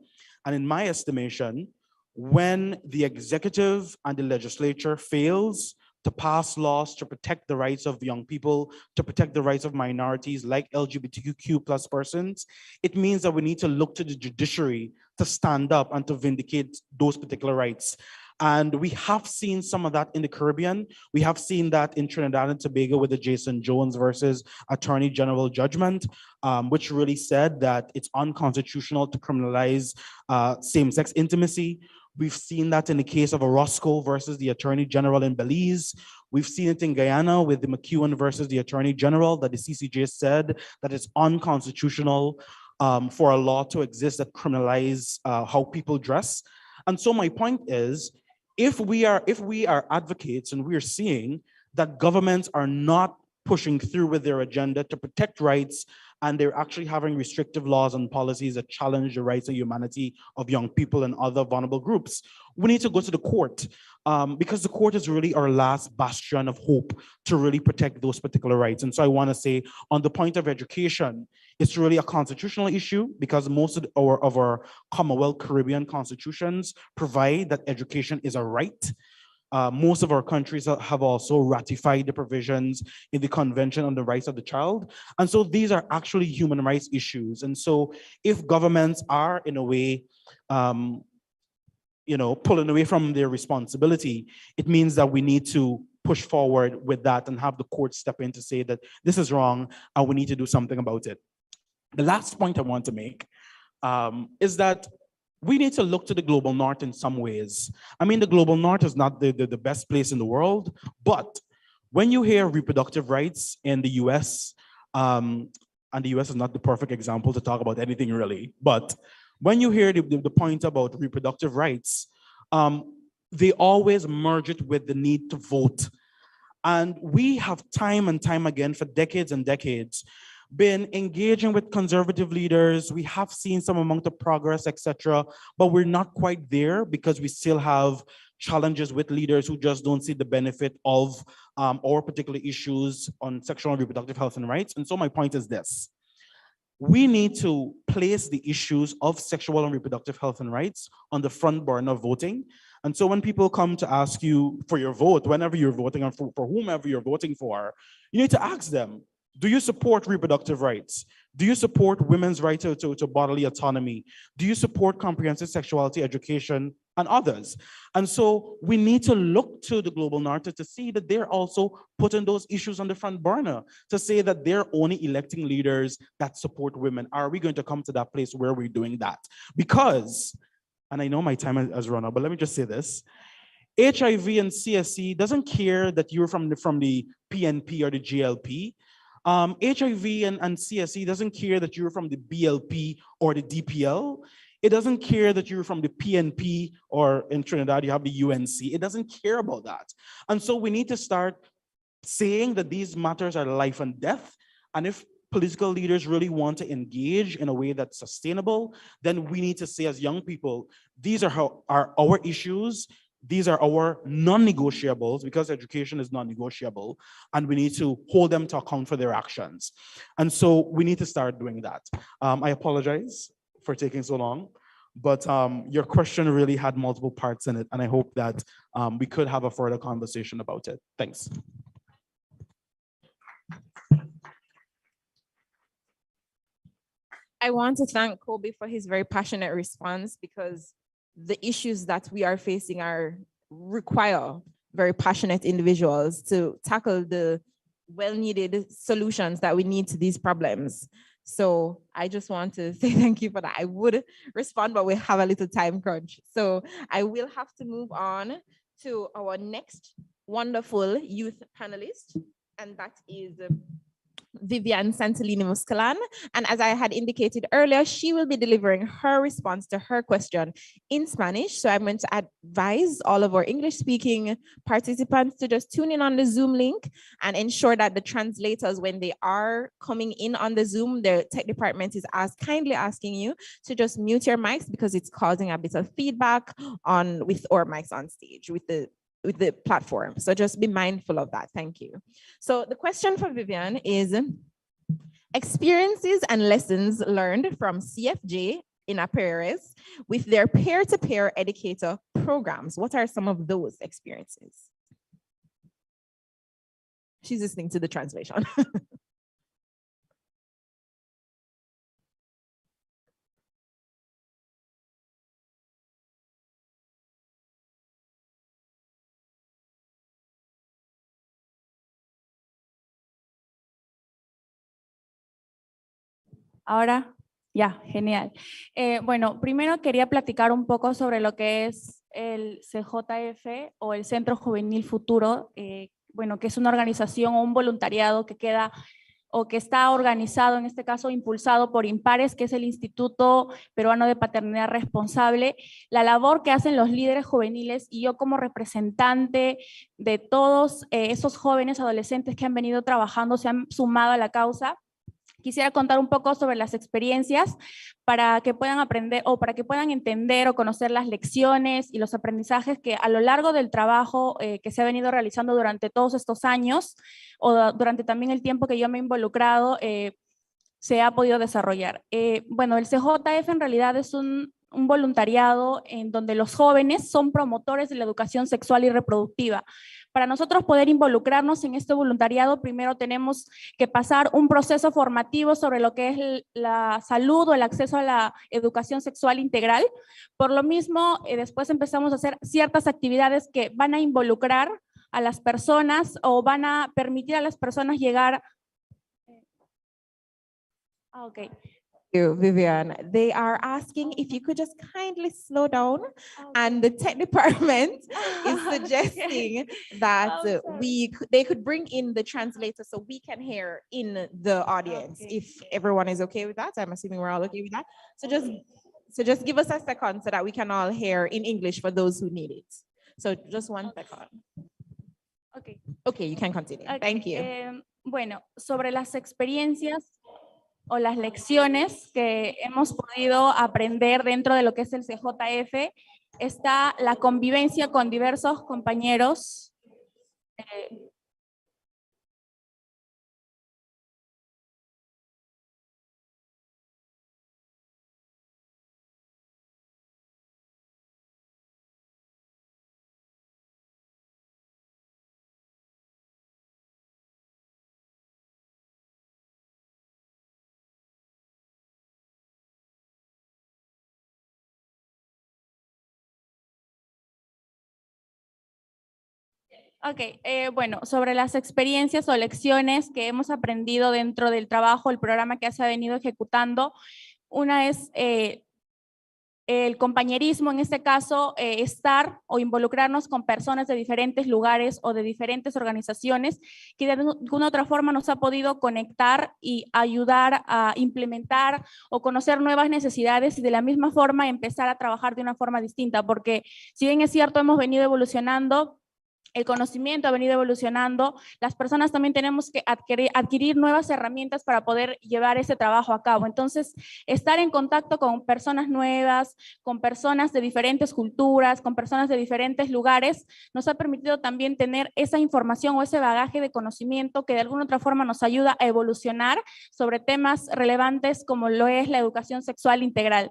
And in my estimation, when the executive and the legislature fails to pass laws to protect the rights of young people, to protect the rights of minorities like LGBTQ plus persons, it means that we need to look to the judiciary to stand up and to vindicate those particular rights. And we have seen some of that in the Caribbean. We have seen that in Trinidad and Tobago with the Jason Jones versus Attorney General judgment, which really said that it's unconstitutional to criminalize same-sex intimacy. We've seen that in the case of Orozco versus the Attorney General in Belize. We've seen it in Guyana with the McEwen versus the Attorney General, that the CCJ said that it's unconstitutional for a law to exist that criminalize how people dress. And so my point is, if we are advocates and we are seeing that governments are not pushing through with their agenda to protect rights, and they're actually having restrictive laws and policies that challenge the rights and humanity of young people and other vulnerable groups, we need to go to the court, because the court is really our last bastion of hope to really protect those particular rights. And so I want to say, on the point of education, it's really a constitutional issue because most of our Commonwealth Caribbean constitutions provide that education is a right. Most of our countries have also ratified the provisions in the Convention on the Rights of the Child. And so these are actually human rights issues. And so if governments are in a way, pulling away from their responsibility, it means that we need to push forward with that and have the court step in to say that this is wrong and we need to do something about it. The last point I want to make is that we need to look to the global north in some ways. I mean, the global north is not the best place in the world, but when you hear reproductive rights in the US, and the US is not the perfect example to talk about anything really, but when you hear the point about reproductive rights, they always merge it with the need to vote. And we have time and time again for decades and decades been engaging with conservative leaders. We have seen some amount of progress, etc., but we're not quite there because we still have challenges with leaders who just don't see the benefit of our particular issues on sexual and reproductive health and rights. And so my point is this. We need to place the issues of sexual and reproductive health and rights on the front burner of voting. And so when people come to ask you for your vote, whenever you're voting and for whomever you're voting for, you need to ask them, do you support reproductive rights? Do you support women's right to bodily autonomy? Do you support comprehensive sexuality education and others? And so we need to look to the global north to see that they're also putting those issues on the front burner, to say that they're only electing leaders that support women. Are we going to come to that place where we're doing that? Because, and I know my time has run out, but let me just say this. HIV and CSE doesn't care that you're from the PNP or the GLP. HIV and CSE doesn't care that you're from the BLP or the DPL. It doesn't care that you're from the PNP, or in Trinidad you have the UNC. It doesn't care about that. And so we need to start saying that these matters are life and death. And if political leaders really want to engage in a way that's sustainable, then we need to say as young people, these are our issues. these are our non-negotiables because education is non-negotiable, and we need to hold them to account for their actions. And so we need to start doing that. I apologize for taking so long, but your question really had multiple parts in it, and I hope that we could have a further conversation about it. Thanks. I want to thank Kobe for his very passionate response, because the issues that we are facing require very passionate individuals to tackle the well-needed solutions that we need to these problems. So I just want to say thank you for that. I would respond, but we have a little time crunch. So I will have to move on to our next wonderful youth panelist, and that is Vivian Santillini Muscalan. And as I had indicated earlier, she will be delivering her response to her question in Spanish. So I'm going to advise all of our English-speaking participants to just tune in on the Zoom link and ensure that the translators, when they are coming in on the Zoom, the tech department is kindly asking you to just mute your mics, because it's causing a bit of feedback with our mics on stage with the platform. So just be mindful of that. Thank you. So the question for Vivian is, experiences and lessons learned from CFJ in Paris with their peer-to-peer educator programs. What are some of those experiences? She's listening to the translation. Ahora, ya, genial. Bueno, primero quería platicar un poco sobre lo que es el CJF o el Centro Juvenil Futuro, bueno, que es una organización o un voluntariado que queda o que está organizado, en este caso impulsado por Impares, que es el Instituto Peruano de Paternidad Responsable. La labor que hacen los líderes juveniles y yo como representante de todos esos jóvenes adolescentes que han venido trabajando, se han sumado a la causa. Quisiera contar un poco sobre las experiencias para que puedan aprender o para que puedan entender o conocer las lecciones y los aprendizajes que a lo largo del trabajo que se ha venido realizando durante todos estos años o durante también el tiempo que yo me he involucrado se ha podido desarrollar. Bueno, el CJF en realidad es un voluntariado en donde los jóvenes son promotores de la educación sexual y reproductiva. Para nosotros poder involucrarnos en este voluntariado, primero tenemos que pasar un proceso formativo sobre lo que es la salud o el acceso a la educación sexual integral. Por lo mismo, después empezamos a hacer ciertas actividades que van a involucrar a las personas o van a permitir a las personas llegar. Okay. Vivian, they are asking if you could just kindly slow down, and the tech department is suggesting that they could bring in the translator so we can hear in the audience. If everyone is okay with that, I'm assuming we're all okay with that. So just give us a second so that we can all hear in English for those who need it. So just 1 second. Okay, you can continue. Thank you. Bueno, sobre las experiencias o las lecciones que hemos podido aprender dentro de lo que es el CJF, está la convivencia con diversos compañeros. Bueno, sobre las experiencias o lecciones que hemos aprendido dentro del trabajo, el programa que se ha venido ejecutando, una es el compañerismo, en este caso, estar o involucrarnos con personas de diferentes lugares o de diferentes organizaciones que de alguna u otra forma nos ha podido conectar y ayudar a implementar o conocer nuevas necesidades y de la misma forma empezar a trabajar de una forma distinta, porque si bien es cierto hemos venido evolucionando, el conocimiento ha venido evolucionando, las personas también tenemos que adquirir nuevas herramientas para poder llevar ese trabajo a cabo. Entonces, estar en contacto con personas nuevas, con personas de diferentes culturas, con personas de diferentes lugares, nos ha permitido también tener esa información o ese bagaje de conocimiento que de alguna otra forma nos ayuda a evolucionar sobre temas relevantes como lo es la educación sexual integral.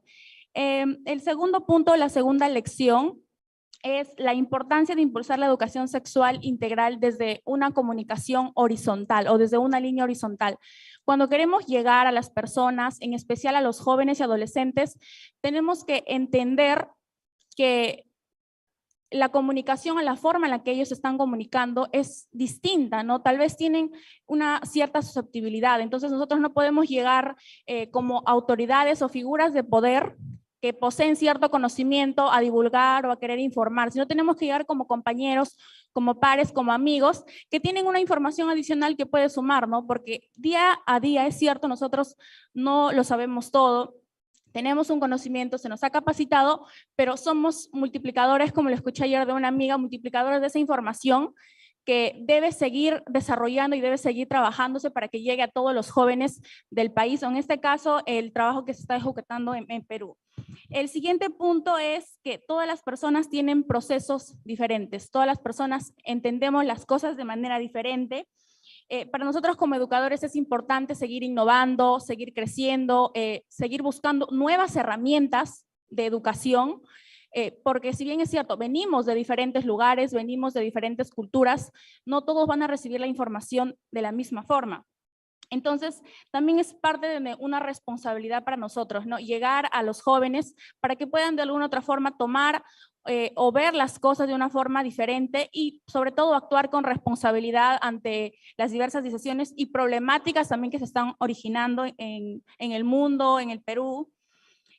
El segundo punto, la segunda lección, es la importancia de impulsar la educación sexual integral desde una comunicación horizontal o desde una línea horizontal. Cuando queremos llegar a las personas, en especial a los jóvenes y adolescentes, tenemos que entender que la comunicación, la forma en la que ellos están comunicando es distinta, ¿no? Tal vez tienen una cierta susceptibilidad, entonces nosotros no podemos llegar como autoridades o figuras de poder que poseen cierto conocimiento a divulgar o a querer informar, sino tenemos que llegar como compañeros, como pares, como amigos, que tienen una información adicional que puede sumar, ¿no? Porque día a día, es cierto, nosotros no lo sabemos todo, tenemos un conocimiento, se nos ha capacitado, pero somos multiplicadores, como lo escuché ayer de una amiga, multiplicadores de esa información que debe seguir desarrollando y debe seguir trabajándose para que llegue a todos los jóvenes del país, o en este caso, el trabajo que se está ejecutando en Perú. El siguiente punto es que todas las personas tienen procesos diferentes, todas las personas entendemos las cosas de manera diferente. Para nosotros como educadores es importante seguir innovando, seguir creciendo, seguir buscando nuevas herramientas de educación, porque si bien es cierto, venimos de diferentes lugares, venimos de diferentes culturas, no todos van a recibir la información de la misma forma. Entonces, también es parte de una responsabilidad para nosotros, ¿no? Llegar a los jóvenes para que puedan de alguna otra forma tomar o ver las cosas de una forma diferente y sobre todo actuar con responsabilidad ante las diversas decisiones y problemáticas también que se están originando en el mundo, en el Perú.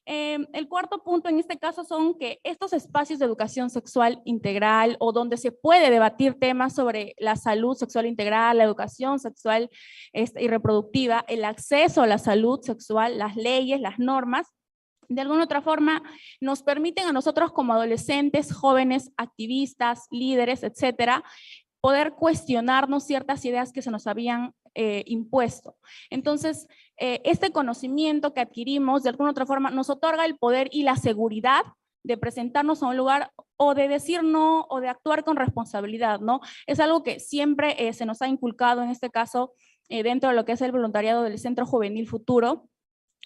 El cuarto punto en este caso son que estos espacios de educación sexual integral o donde se puede debatir temas sobre la salud sexual integral, la educación sexual y reproductiva, el acceso a la salud sexual, las leyes, las normas, de alguna otra forma nos permiten a nosotros como adolescentes, jóvenes, activistas, líderes, etcétera, poder cuestionarnos ciertas ideas que se nos habían impuesto. Entonces, este conocimiento que adquirimos de alguna otra forma nos otorga el poder y la seguridad de presentarnos a un lugar o de decir no o de actuar con responsabilidad, ¿no? Es algo que siempre se nos ha inculcado en este caso dentro de lo que es el voluntariado del Centro Juvenil Futuro.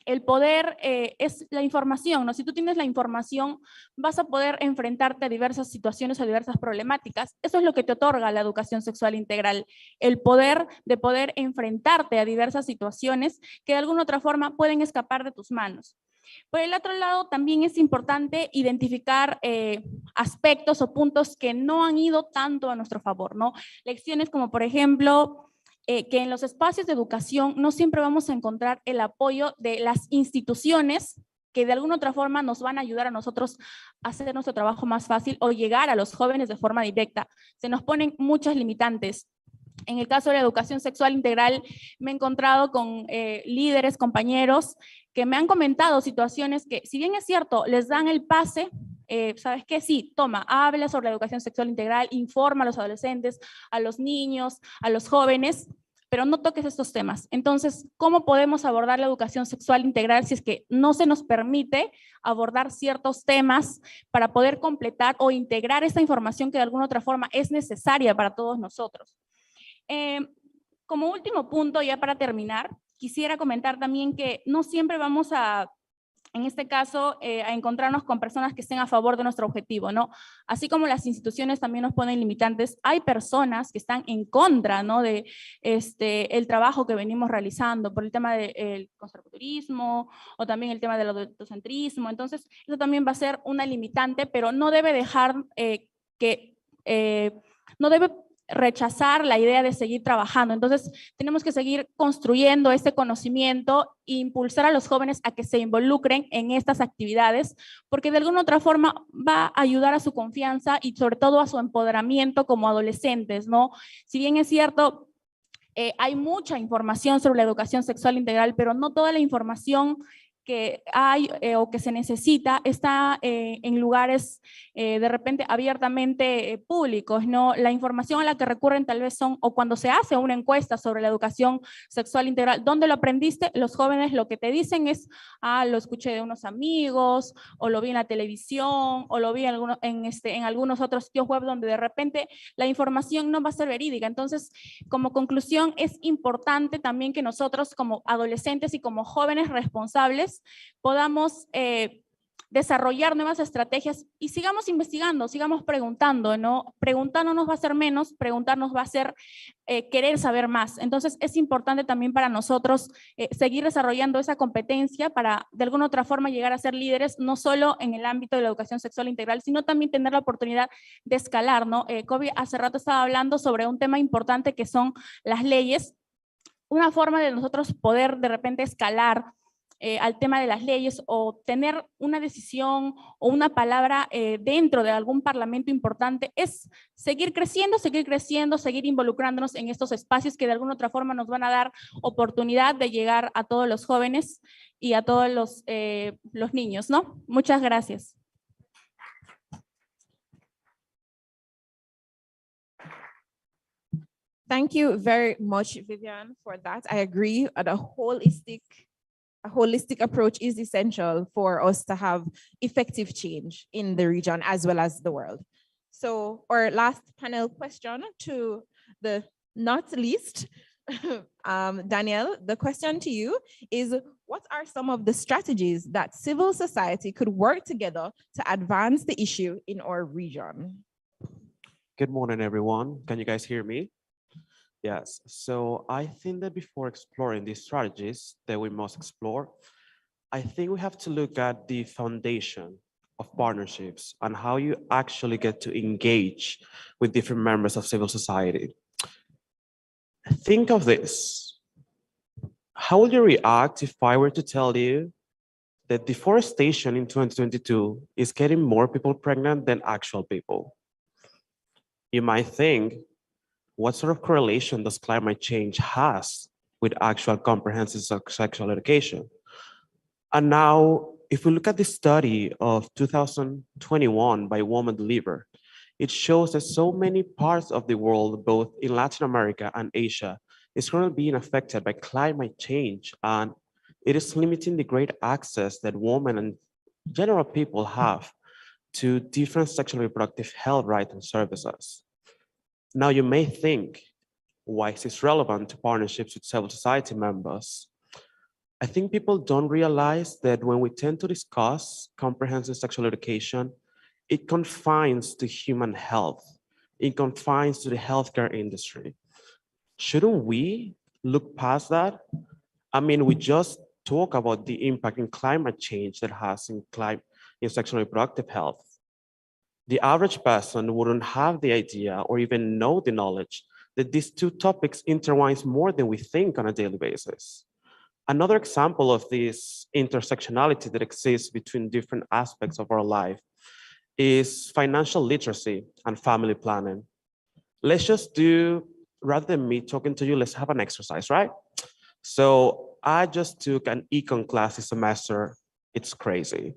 El poder es la información, ¿no? Si tú tienes la información, vas a poder enfrentarte a diversas situaciones, a diversas problemáticas. Eso es lo que te otorga la educación sexual integral, el poder de poder enfrentarte a diversas situaciones que de alguna otra forma pueden escapar de tus manos. Por el otro lado, también es importante identificar aspectos o puntos que no han ido tanto a nuestro favor, ¿no? Lecciones como, por ejemplo, que en los espacios de educación no siempre vamos a encontrar el apoyo de las instituciones que de alguna otra forma nos van a ayudar a nosotros a hacer nuestro trabajo más fácil o llegar a los jóvenes de forma directa. Se nos ponen muchas limitantes. En el caso de la educación sexual integral, me he encontrado con líderes, compañeros, que me han comentado situaciones que, si bien es cierto, les dan el pase, ¿sabes qué? Sí, toma, habla sobre la educación sexual integral, informa a los adolescentes, a los niños, a los jóvenes, pero no toques estos temas. Entonces, ¿cómo podemos abordar la educación sexual integral si es que no se nos permite abordar ciertos temas para poder completar o integrar esta información que de alguna otra forma es necesaria para todos nosotros? Como último punto, ya para terminar, quisiera comentar también que no siempre vamos a, en este caso, a encontrarnos con personas que estén a favor de nuestro objetivo, ¿no? Así como las instituciones también nos ponen limitantes, hay personas que están en contra, ¿no? De el trabajo que venimos realizando por el tema del conservadurismo o también el tema del adultocentrismo. Entonces, eso también va a ser una limitante, pero no debe dejar no debe rechazar la idea de seguir trabajando. Entonces, tenemos que seguir construyendo este conocimiento e impulsar a los jóvenes a que se involucren en estas actividades, porque de alguna otra forma va a ayudar a su confianza y sobre todo a su empoderamiento como adolescentes, ¿no? Si bien es cierto, hay mucha información sobre la educación sexual integral, pero no toda la información que hay o que se necesita está en lugares de repente abiertamente públicos, ¿no? La información a la que recurren tal vez son, o cuando se hace una encuesta sobre la educación sexual integral, ¿dónde lo aprendiste? Los jóvenes lo que te dicen es, lo escuché de unos amigos, o lo vi en la televisión, o lo vi en algunos otros sitios web donde de repente la información no va a ser verídica. Entonces, como conclusión, es importante también que nosotros como adolescentes y como jóvenes responsables podamos desarrollar nuevas estrategias y sigamos investigando, sigamos preguntando, ¿no? Preguntarnos va a ser menos, preguntarnos va a ser querer saber más. Entonces es importante también para nosotros seguir desarrollando esa competencia para de alguna otra forma llegar a ser líderes, no solo en el ámbito de la educación sexual integral, sino también tener la oportunidad de escalar, ¿no? Kobe hace rato estaba hablando sobre un tema importante que son las leyes. Una forma de nosotros poder de repente escalar al tema de las leyes o tener una decisión o una palabra dentro de algún parlamento importante es seguir creciendo, seguir involucrándonos en estos espacios que de alguna otra forma nos van a dar oportunidad de llegar a todos los jóvenes y a todos los niños, ¿no? Muchas gracias. Thank you very much, Vivian, for that. I agree. A holistic approach is essential for us to have effective change in the region as well as the world. So our last panel question to the not least, Danielle, the question to you is, what are some of the strategies that civil society could work together to advance the issue in our region? Good morning, everyone. Can you guys hear me? Yes, so I think that before exploring these strategies that we must explore, I think we have to look at the foundation of partnerships and how you actually get to engage with different members of civil society. Think of this. How would you react if I were to tell you that deforestation in 2022 is getting more people pregnant than actual people? You might think, what sort of correlation does climate change has with actual comprehensive sexual education? And now, if we look at the study of 2021 by Women Deliver, it shows that so many parts of the world, both in Latin America and Asia, is currently being affected by climate change, and it is limiting the great access that women and general people have to different sexual reproductive health rights and services. Now you may think, why is this relevant to partnerships with civil society members? I think people don't realize that when we tend to discuss comprehensive sexual education, it confines to human health. It confines to the healthcare industry. Shouldn't we look past that? I mean, we just talk about the impact in climate change that has in sexual reproductive health. The average person wouldn't have the idea or even know the knowledge that these two topics intertwine more than we think on a daily basis. Another example of this intersectionality that exists between different aspects of our life is financial literacy and family planning. Let's just do, rather than me talking to you, let's have an exercise, right? So I just took an econ class this semester. It's crazy.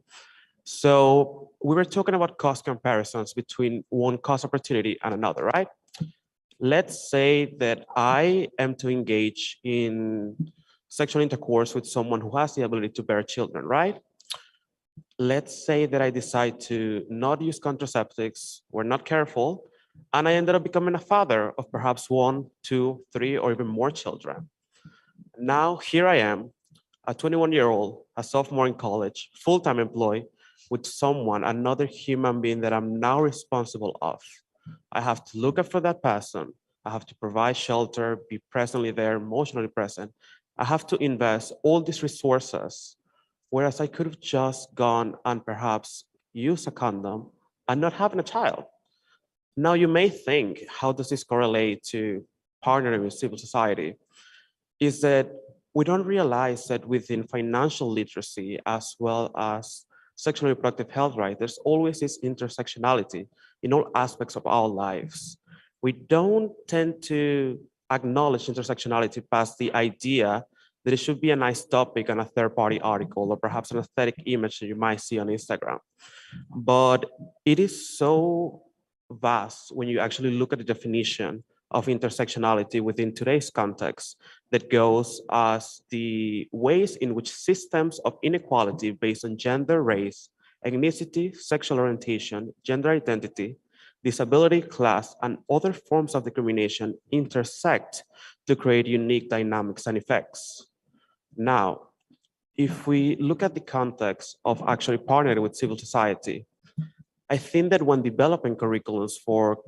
So we were talking about cost comparisons between one cost opportunity and another, right? Let's say that I am to engage in sexual intercourse with someone who has the ability to bear children, right? Let's say that I decide to not use contraceptives, we're not careful, and I ended up becoming a father of perhaps 1, 2, 3, or even more children. Now here I am, a 21-year-old, a sophomore in college, full-time employee, with someone, another human being that I'm now responsible of. I have to look after that person. I have to provide shelter, be presently there, emotionally present. I have to invest all these resources, whereas I could have just gone and perhaps used a condom and not having a child. Now you may think, how does this correlate to partnering with civil society? Is that we don't realize that within financial literacy as well as sexual and reproductive health rights, there's always this intersectionality in all aspects of our lives. We don't tend to acknowledge intersectionality past the idea that it should be a nice topic on a third-party article or perhaps an aesthetic image that you might see on Instagram. But it is so vast when you actually look at the definition of intersectionality within today's context that goes as the ways in which systems of inequality based on gender, race, ethnicity, sexual orientation, gender identity, disability, class, and other forms of discrimination intersect to create unique dynamics and effects. Now, if we look at the context of actually partnering with civil society, I think that when developing curriculums for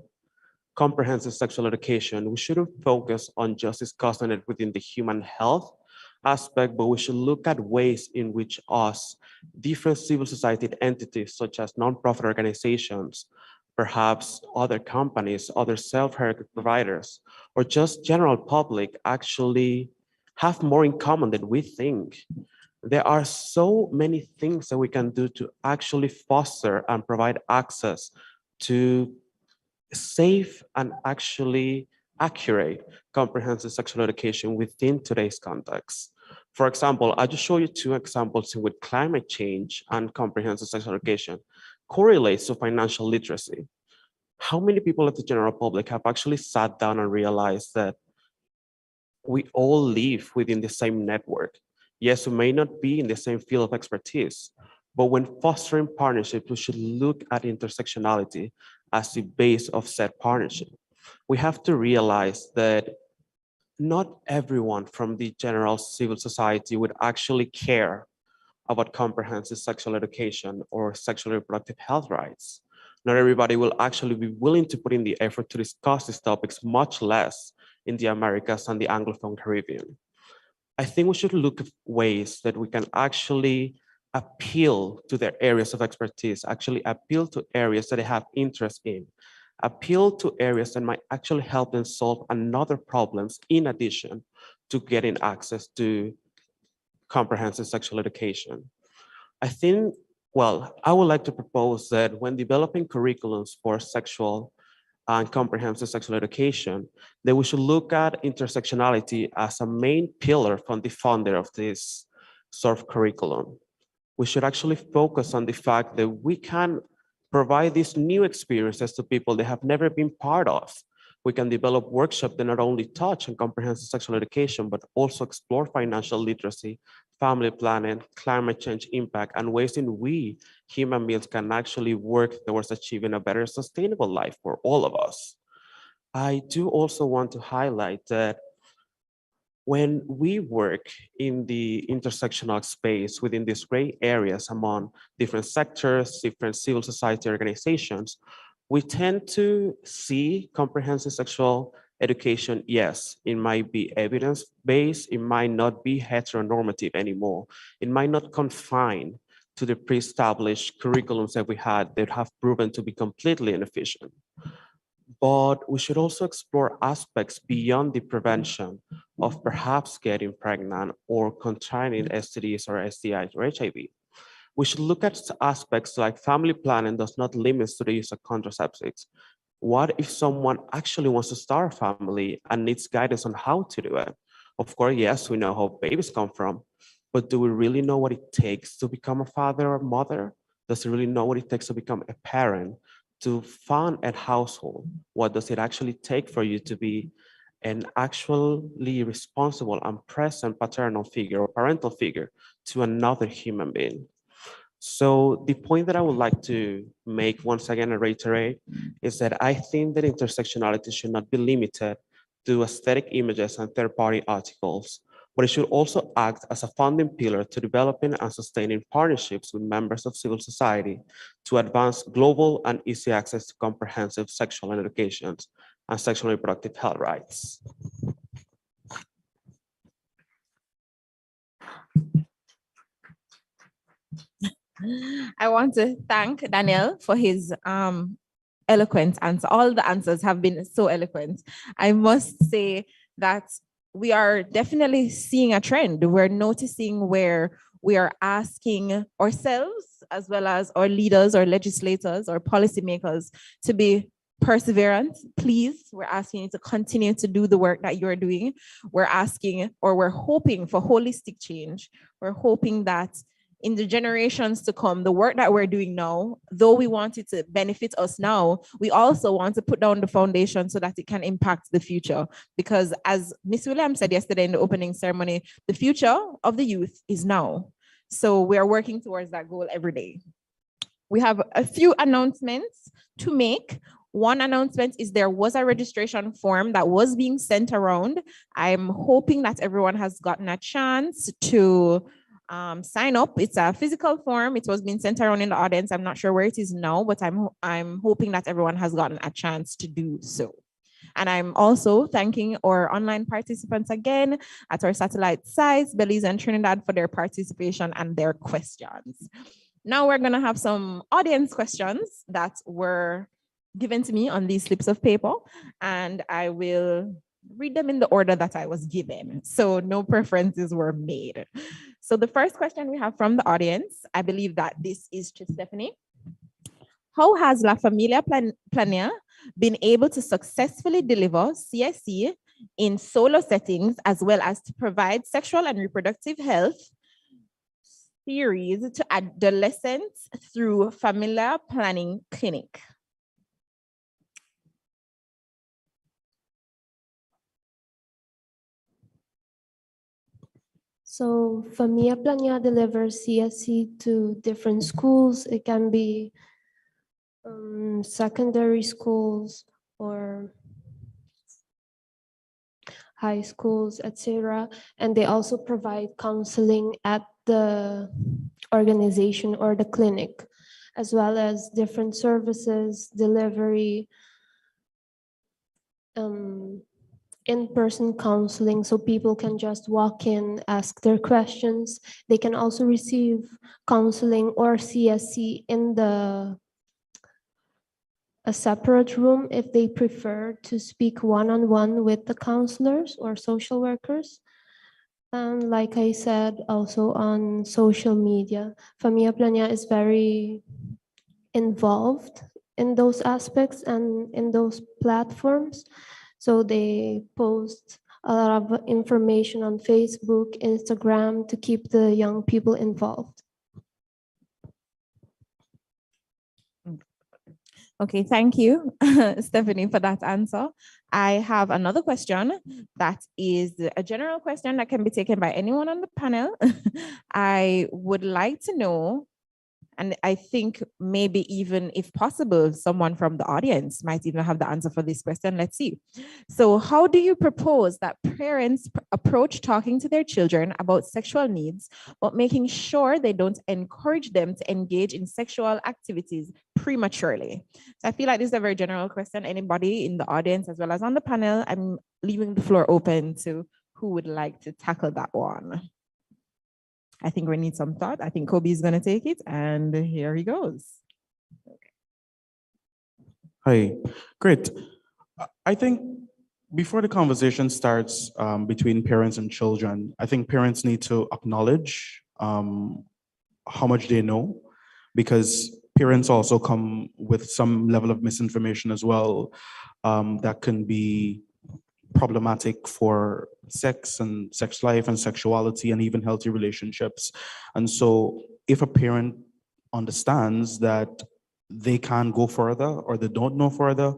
comprehensive sexual education, we shouldn't focus on just discussing it within the human health aspect, but we should look at ways in which us, different civil society entities such as nonprofit organizations, perhaps other companies, other self-help providers, or just general public actually have more in common than we think. There are so many things that we can do to actually foster and provide access to safe and actually accurate comprehensive sexual education within today's context. For example, I just show you two examples in which climate change and comprehensive sexual education correlates to financial literacy. How many people of the general public have actually sat down and realized that we all live within the same network? Yes, we may not be in the same field of expertise, but when fostering partnerships, we should look at intersectionality as the base of said partnership. We have to realize that not everyone from the general civil society would actually care about comprehensive sexual education or sexual reproductive health rights. Not everybody will actually be willing to put in the effort to discuss these topics, much less in the Americas and the Anglophone Caribbean. I think we should look at ways that we can actually appeal to their areas of expertise, actually appeal to areas that they have interest in, appeal to areas that might actually help them solve another problems in addition to getting access to comprehensive sexual education. I think, well, I would like to propose that when developing curriculums for sexual and comprehensive sexual education, that we should look at intersectionality as a main pillar from the founder of this sort of curriculum. We should actually focus on the fact that we can provide these new experiences to people that have never been part of. We can develop workshops that not only touch on comprehensive sexual education, but also explore financial literacy, family planning, climate change impact, and ways in we human beings can actually work towards achieving a better sustainable life for all of us. I do also want to highlight that when we work in the intersectional space within these gray areas among different sectors, different civil society organizations, we tend to see comprehensive sexual education. Yes, it might be evidence-based, it might not be heteronormative anymore. It might not confine to the pre-established curriculums that we had that have proven to be completely inefficient. But we should also explore aspects beyond the prevention of perhaps getting pregnant or contracting STDs or STIs or HIV. We should look at aspects like family planning does not limit to the use of contraceptives. What if someone actually wants to start a family and needs guidance on how to do it? Of course, yes, we know how babies come from, but do we really know what it takes to become a father or mother? Does it really know what it takes to become a parent, to found a household? What does it actually take for you to be an actually responsible and present paternal figure or parental figure to another human being? So the point that I would like to make once again and reiterate is that I think that intersectionality should not be limited to aesthetic images and third-party articles, but it should also act as a founding pillar to developing and sustaining partnerships with members of civil society to advance global and easy access to comprehensive sexual education and sexual reproductive health rights. I want to thank Daniel for his eloquent answer. All the answers have been so eloquent. I must say that we are definitely seeing a trend. We're noticing where we are asking ourselves, as well as our leaders or legislators or policymakers, to be perseverance, please. We're asking you to continue to do the work that you're doing. We're asking, or we're hoping for holistic change. We're hoping that in the generations to come, the work that we're doing now, though we want it to benefit us now, we also want to put down the foundation so that it can impact the future. Because as Ms. Williams said yesterday in the opening ceremony, the future of the youth is now. So we are working towards that goal every day. We have a few announcements to make. One announcement is there was a registration form that was being sent around. I'm hoping that everyone has gotten a chance to sign up. It's a physical form. It was being sent around in the audience. I'm not sure where it is now, but I'm hoping that everyone has gotten a chance to do so. And I'm also thanking our online participants again at our satellite sites, Belize and Trinidad, for their participation and their questions. Now we're gonna have some audience questions that were given to me on these slips of paper, and I will read them in the order that I was given. So no preferences were made. So the first question we have from the audience, I believe that this is to Stephanie. How has La Familia Planea been able to successfully deliver CSE in solo settings, as well as to provide sexual and reproductive health theories to adolescents through Familia Planning Clinic? So Familia Planea delivers CSC to different schools. It can be secondary schools or high schools, etc. And they also provide counseling at the organization or the clinic, as well as different services, delivery, in-person counseling, so people can just walk in, ask their questions. They can also receive counseling or CSC in a separate room if they prefer to speak one-on-one with the counselors or social workers. And like I said, also on social media, Familia Planea is very involved in those aspects and in those platforms. So they post a lot of information on Facebook, Instagram to keep the young people involved. Okay, thank you, Stephanie, for that answer. I have another question that is a general question that can be taken by anyone on the panel. I would like to know, and I think maybe even if possible, someone from the audience might even have the answer for this question. Let's see. So how do you propose that parents approach talking to their children about sexual needs, but making sure they don't encourage them to engage in sexual activities prematurely? So I feel like this is a very general question. Anybody in the audience as well as on the panel, I'm leaving the floor open to who would like to tackle that one. I think we need some thought. I think Kobe is going to take it, and here he goes. Okay. Hi, great. I think before the conversation starts between parents and children, I think parents need to acknowledge how much they know, because parents also come with some level of misinformation as well that can be problematic for sex and sex life and sexuality and even healthy relationships. And so if a parent understands that they can't go further or they don't know further,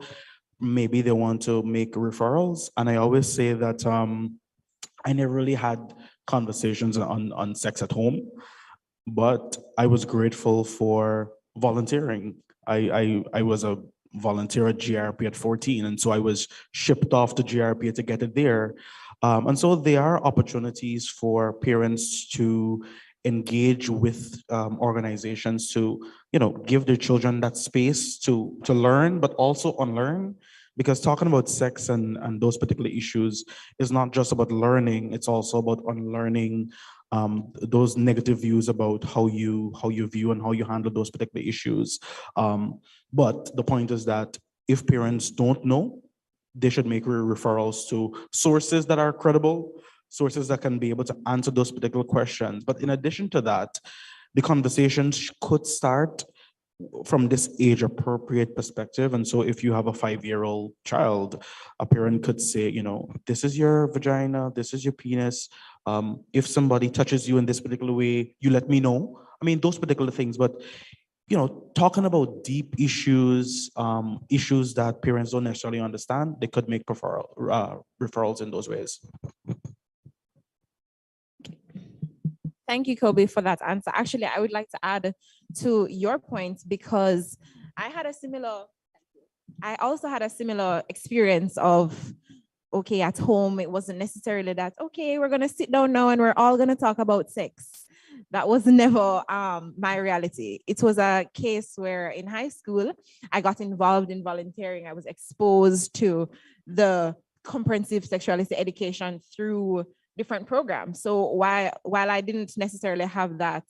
maybe they want to make referrals. And I always say that I never really had conversations on sex at home, but I was grateful for volunteering. I was a volunteer at GRP at 14, and so I was shipped off to GRP to get it there. And so there are opportunities for parents to engage with organizations to, give their children that space to learn, but also unlearn. Because talking about sex and those particular issues is not just about learning; it's also about unlearning those negative views about how you view and how you handle those particular issues. But the point is that if parents don't know, they should make referrals to sources that are credible, sources that can be able to answer those particular questions. But in addition to that, the conversations could start from this age appropriate perspective. And so if you have a 5-year-old child, a parent could say, this is your vagina, this is your penis. If somebody touches you in this particular way, you let me know. I mean, those particular things, but talking about deep issues, issues that parents don't necessarily understand, they could make referrals in those ways. Thank you, Kobe, for that answer. Actually, I would like to add to your point because I also had a similar experience of, okay, at home, it wasn't necessarily that, okay, we're going to sit down now and we're all going to talk about sex. That was never my reality. It was a case where in high school, I got involved in volunteering. I was exposed to the comprehensive sexuality education through different programs. So while I didn't necessarily have that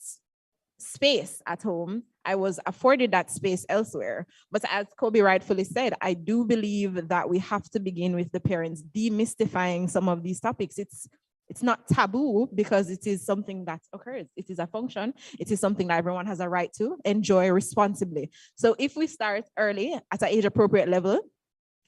space at home, I was afforded that space elsewhere. But as Kobe rightfully said, I do believe that we have to begin with the parents demystifying some of these topics. It's not taboo because it is something that occurs. It is a function. It is something that everyone has a right to enjoy responsibly. So if we start early at an age appropriate level,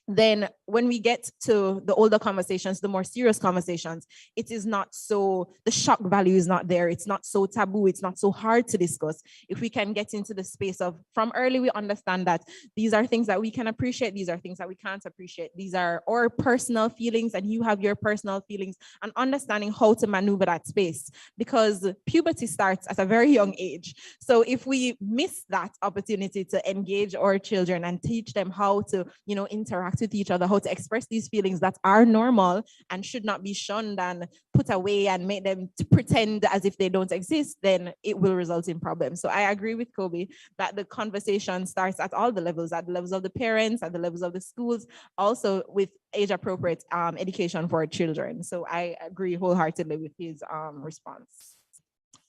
then when we get to the older conversations, the more serious conversations, it is not so, the shock value is not there. It's not so taboo. It's not so hard to discuss. If we can get into the space of, from early, we understand that these are things that we can appreciate. These are things that we can't appreciate. These are our personal feelings and you have your personal feelings, and understanding how to maneuver that space, because puberty starts at a very young age. So if we miss that opportunity to engage our children and teach them how to, interact with each other, how to express these feelings that are normal and should not be shunned and put away and make them to pretend as if they don't exist, then it will result in problems. So I agree with Kobe that the conversation starts at all the levels of the parents, at the levels of the schools, also with age-appropriate education for children. So I agree wholeheartedly with his response.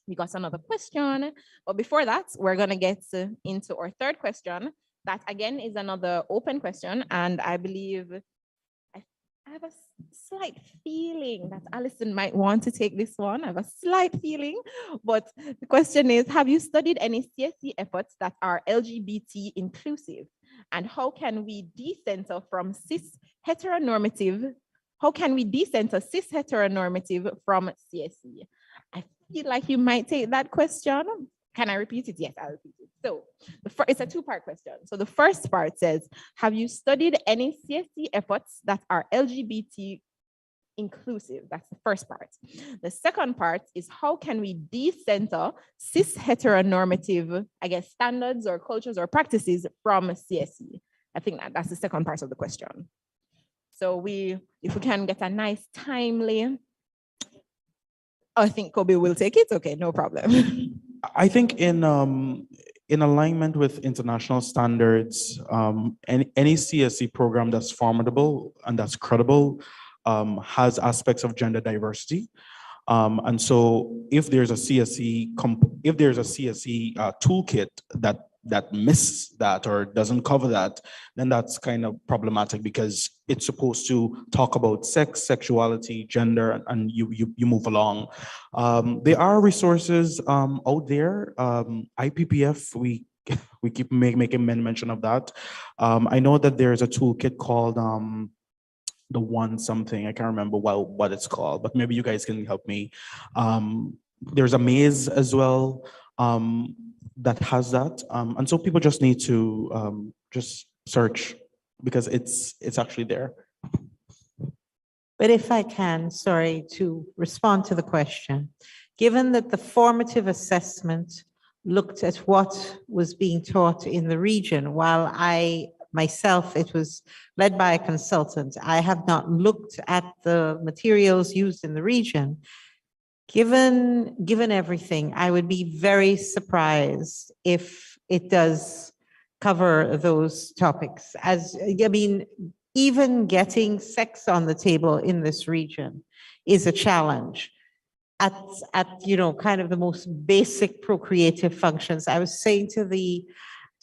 We got another question, but before that, we're going to get into our third question. That again is another open question, and I believe I have a slight feeling that Alison might want to take this one. I have a slight feeling, but the question is, have you studied any CSE efforts that are LGBT inclusive? And how can we decenter cis heteronormative from CSE? I feel like you might take that question. Can I repeat it? Yes, I'll repeat it. So it's a two-part question. So the first part says, have you studied any CSE efforts that are LGBT inclusive? That's the first part. The second part is, how can we decenter cis heteronormative, standards or cultures or practices from CSE? I think that's the second part of the question. So if we can get a nice timely, I think Kobe will take it. Okay, no problem. I think in alignment with international standards, any CSE program that's formidable and that's credible has aspects of gender diversity. And so if there's a CSE toolkit that misses that or doesn't cover that, then that's kind of problematic, because it's supposed to talk about sex, sexuality, gender, and you move along. There are resources out there. IPPF, we keep making mention of that. I know that there's a toolkit called the one something, I can't remember what it's called, but maybe you guys can help me. There's a maze as well that has that, and so people just need to just search, because it's actually there. But if I can, sorry, to respond to the question, given that the formative assessment looked at what was being taught in the region, while myself, it was led by a consultant, I have not looked at the materials used in the region. Given everything, I would be very surprised if it does cover those topics. Even getting sex on the table in this region is a challenge at kind of the most basic procreative functions. I was saying to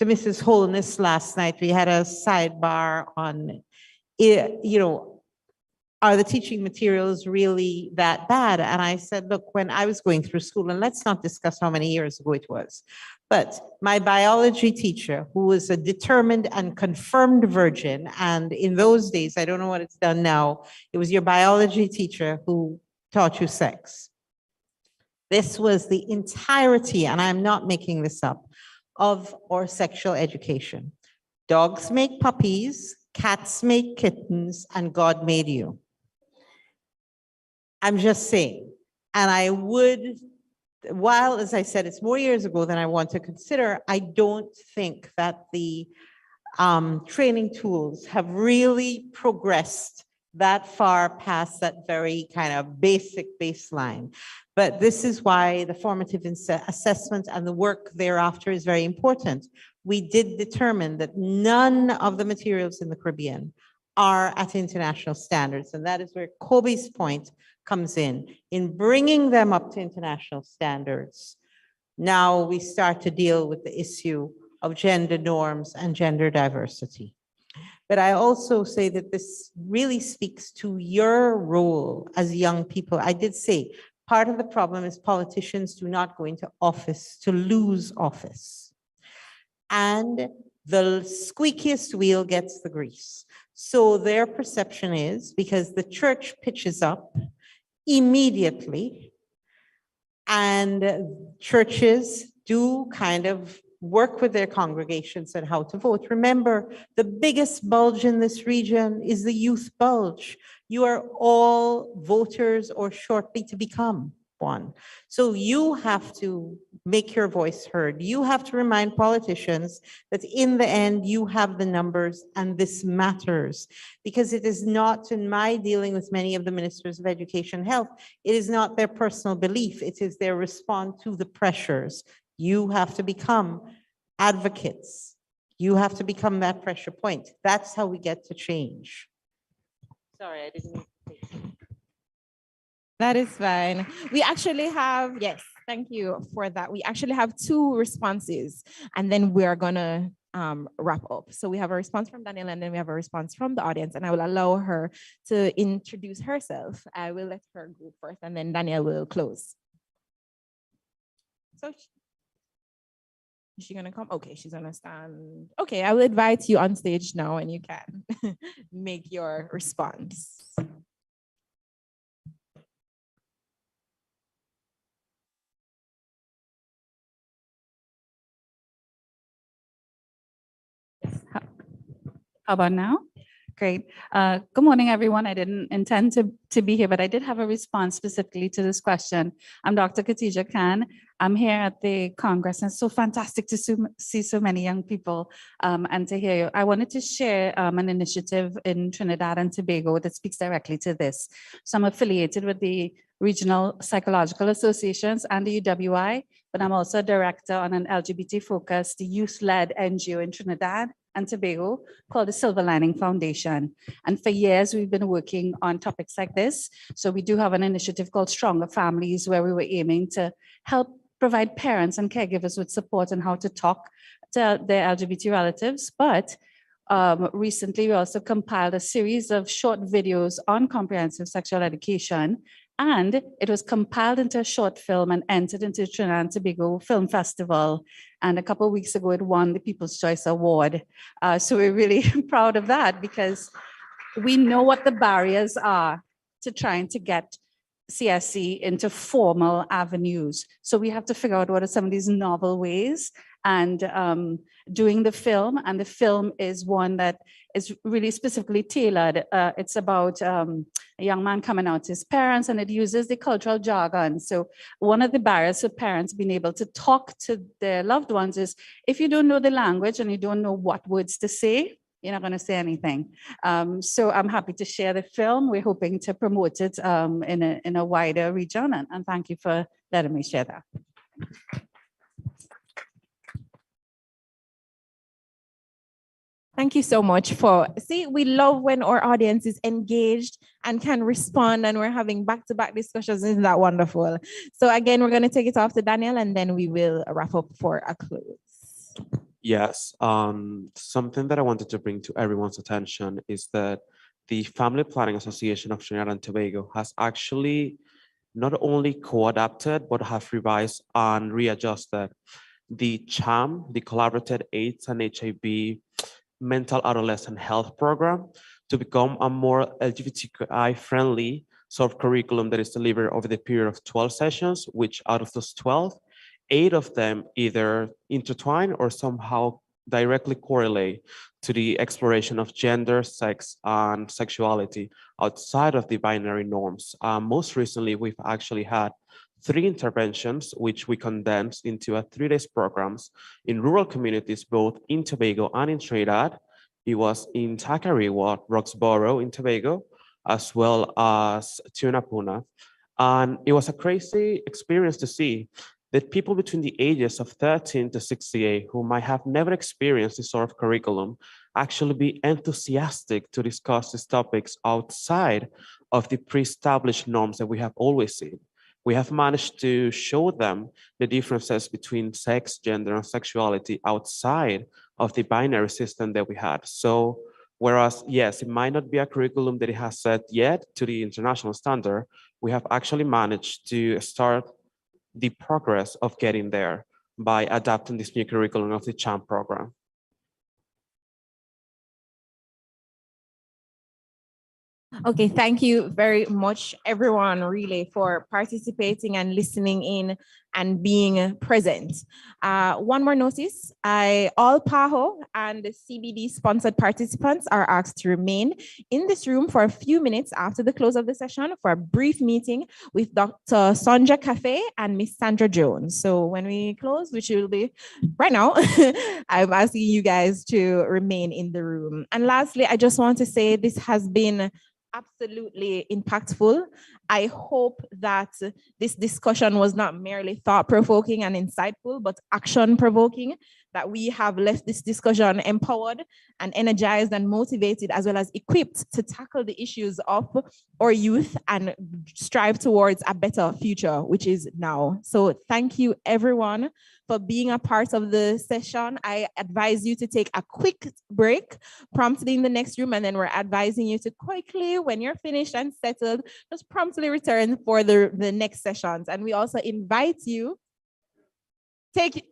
Mrs. Holness last night, we had a sidebar on, are the teaching materials really that bad? And I said, look, when I was going through school, and let's not discuss how many years ago it was, but my biology teacher, who was a determined and confirmed virgin, and in those days, I don't know what it's done now, it was your biology teacher who taught you sex. This was the entirety, and I'm not making this up, of our sexual education. Dogs make puppies, cats make kittens, and God made you. I'm just saying. And I would, while, as I said, it's more years ago than I want to consider, I don't think that the training tools have really progressed that far past that very kind of basic baseline. But this is why the formative assessment and the work thereafter is very important. We did determine that none of the materials in the Caribbean are at international standards. And that is where Kobe's point comes in bringing them up to international standards. Now we start to deal with the issue of gender norms and gender diversity. But I also say that this really speaks to your role as young people. I did say part of the problem is politicians do not go into office to lose office. And the squeakiest wheel gets the grease. So their perception is, because the church pitches up immediately, and churches do kind of work with their congregations on how to vote. Remember, the biggest bulge in this region is the youth bulge. You are all voters or shortly to become one. So you have to make your voice heard. You have to remind politicians that in the end, you have the numbers and this matters, because it is not, in my dealing with many of the ministers of education and health, it is not their personal belief, it is their response to the pressures. You have to become advocates. You have to become that pressure point. That's how we get to change. Sorry, I didn't mean to say. That is fine. We actually have, yes, thank you for that. We actually have 2 responses, and then we're gonna wrap up. So we have a response from Danielle, and then we have a response from the audience, and I will allow her to introduce herself. I will let her go first, and then Danielle will close. So is she gonna come? Okay, she's gonna stand. Okay, I will invite you on stage now, and you can make your response. How about now? Great. Good morning, everyone. I didn't intend to be here, but I did have a response specifically to this question. I'm Dr. Khatija Khan. I'm here at the Congress, and it's so fantastic to see so many young people and to hear you. I wanted to share an initiative in Trinidad and Tobago that speaks directly to this. So I'm affiliated with the Regional Psychological Associations and the UWI, but I'm also a director on an LGBT-focused youth-led NGO in Trinidad and Tobago called the Silver Lining Foundation. And for years, we've been working on topics like this. So we do have an initiative called Stronger Families, where we were aiming to help provide parents and caregivers with support on how to talk to their LGBT relatives. But recently, we also compiled a series of short videos on comprehensive sexual education, and it was compiled into a short film and entered into Trinidad and Tobago Film Festival. And a couple of weeks ago, it won the People's Choice Award. So we're really proud of that, because we know what the barriers are to trying to get CSC into formal avenues. So we have to figure out what are some of these novel ways, and doing the film. And the film is one that is really specifically tailored. It's about a young man coming out to his parents, and it uses the cultural jargon. So one of the barriers for parents being able to talk to their loved ones is, if you don't know the language and you don't know what words to say, you're not going to say anything. So I'm happy to share the film. We're hoping to promote it in a wider region, and thank you for letting me share that. Thank you so much we love when our audience is engaged and can respond, and we're having back-to-back discussions. Isn't that wonderful? So again, we're going to take it off to Daniel, and then we will wrap up for a close. Yes, something that I wanted to bring to everyone's attention is that the Family Planning Association of Trinidad and Tobago has actually not only co-adapted, but have revised and readjusted the CHAM, the Collaborative AIDS and HIV Mental Adolescent Health Program, to become a more LGBTQI-friendly sort of curriculum that is delivered over the period of 12 sessions, which out of those 12, 8 of them either intertwine or somehow directly correlate to the exploration of gender, sex, and sexuality outside of the binary norms. Most recently, we've actually had 3 interventions, which we condensed into a 3-day programs in rural communities, both in Tobago and in Trinidad. It was in Takariwa, Roxborough in Tobago, as well as Tunapuna. And it was a crazy experience to see that people between the ages of 13 to 68 who might have never experienced this sort of curriculum actually be enthusiastic to discuss these topics outside of the pre-established norms that we have always seen. We have managed to show them the differences between sex, gender, and sexuality outside of the binary system that we had. So whereas, yes, it might not be a curriculum that it has set yet to the international standard, we have actually managed to start the progress of getting there by adapting this new curriculum of the CHAMP program. Okay, thank you very much, everyone, really, for participating and listening in and being present. One more notice, all PAHO and the CBD sponsored participants are asked to remain in this room for a few minutes after the close of the session for a brief meeting with Dr. Sonja Cafe and Miss Sandra Jones. So when we close, which will be right now, I'm asking you guys to remain in the room. And lastly, I just want to say this has been absolutely impactful. I hope that this discussion was not merely thought-provoking and insightful, but action-provoking, that we have left this discussion empowered and energized and motivated, as well as equipped to tackle the issues of our youth and strive towards a better future, which is now. So thank you, everyone, for being a part of the session. I advise you to take a quick break promptly in the next room, and then we're advising you to quickly, when you're finished and settled, just promptly return for the next sessions. And we also invite you, take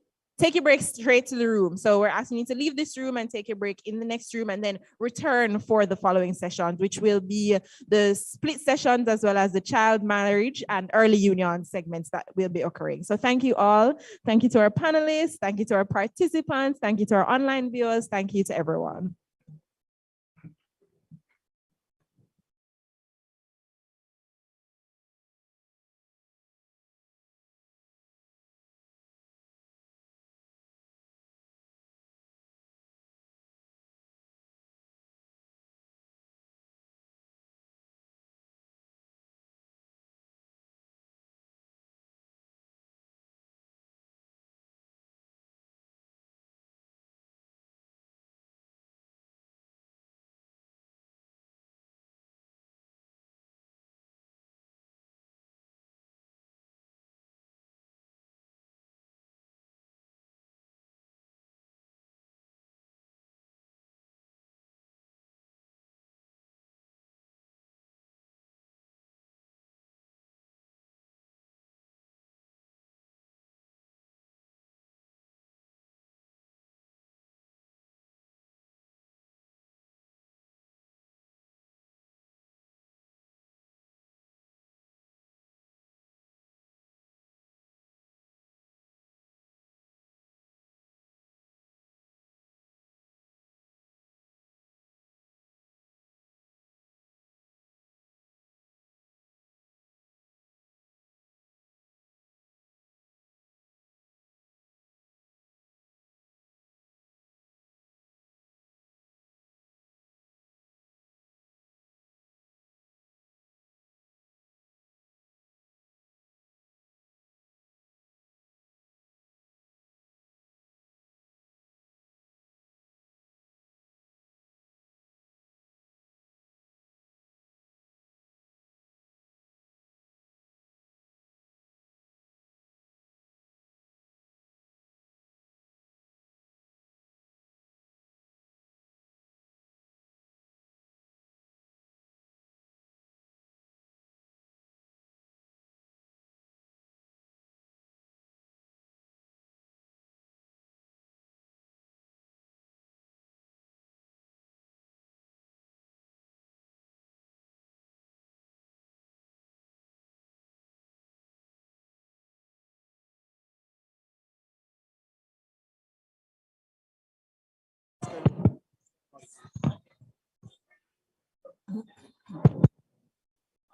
your break straight to the room. So we're asking you to leave this room and take a break in the next room, and then return for the following sessions, which will be the split sessions as well as the child marriage and early union segments that will be occurring. So thank you all. Thank you to our panelists. Thank you to our participants. Thank you to our online viewers. Thank you to everyone.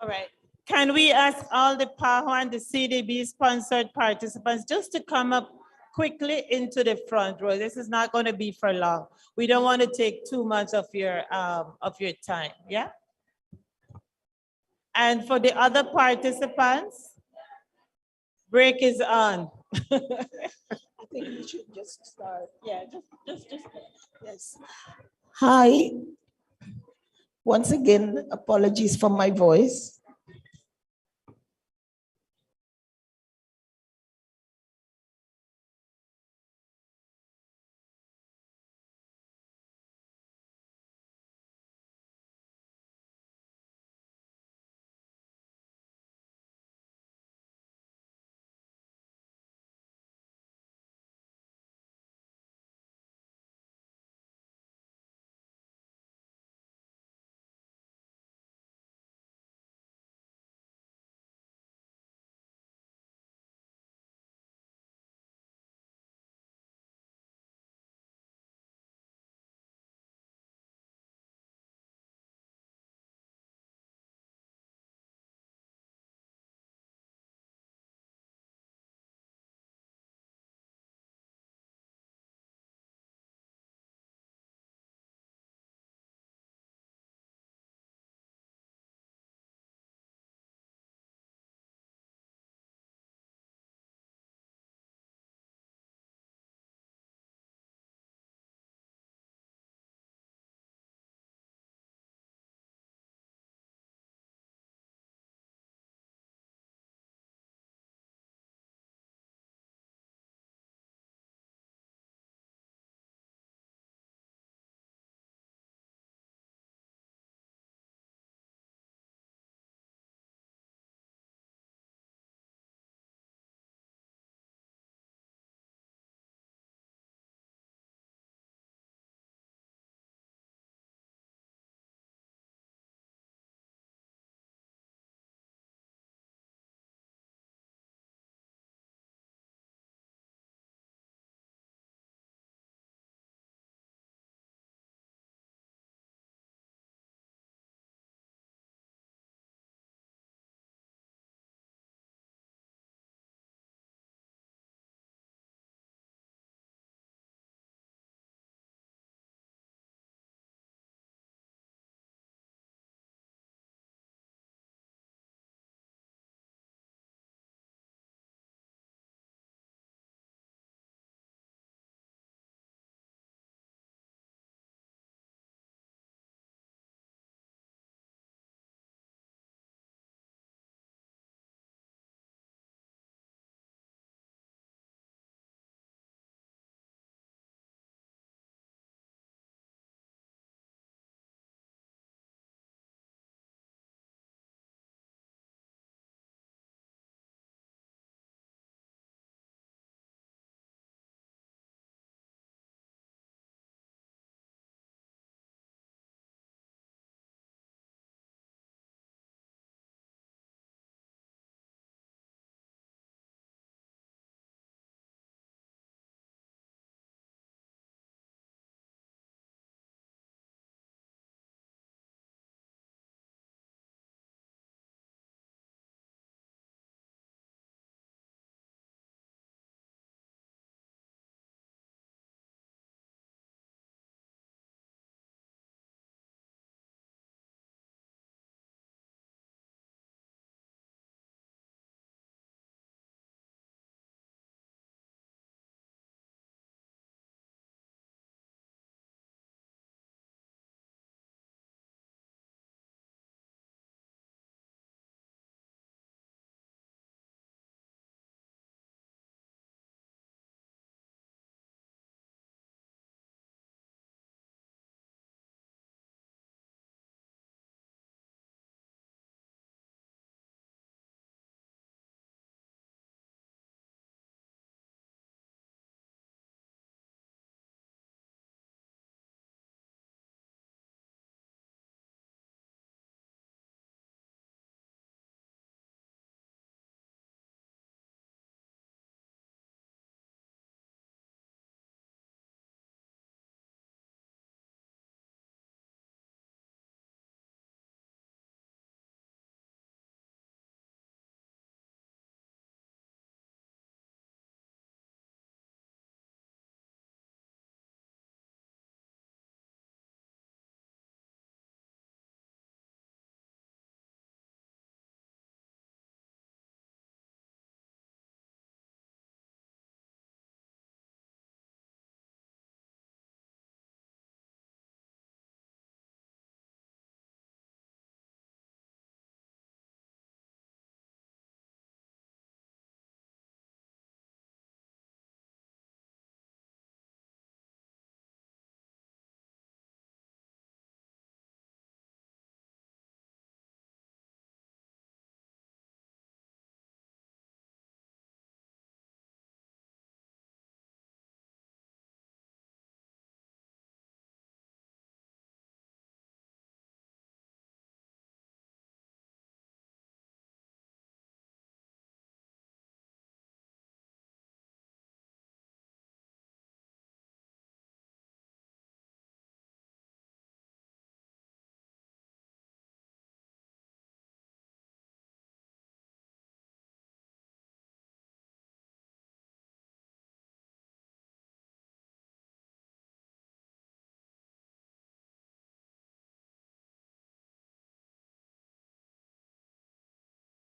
All right. Can we ask all the PAHO and the CDB sponsored participants just to come up quickly into the front row? This is not going to be for long. We don't want to take too much of your time. Yeah. And for the other participants, break is on. I think we should just start. Yeah, just. Yes. Hi. Once again, apologies for my voice.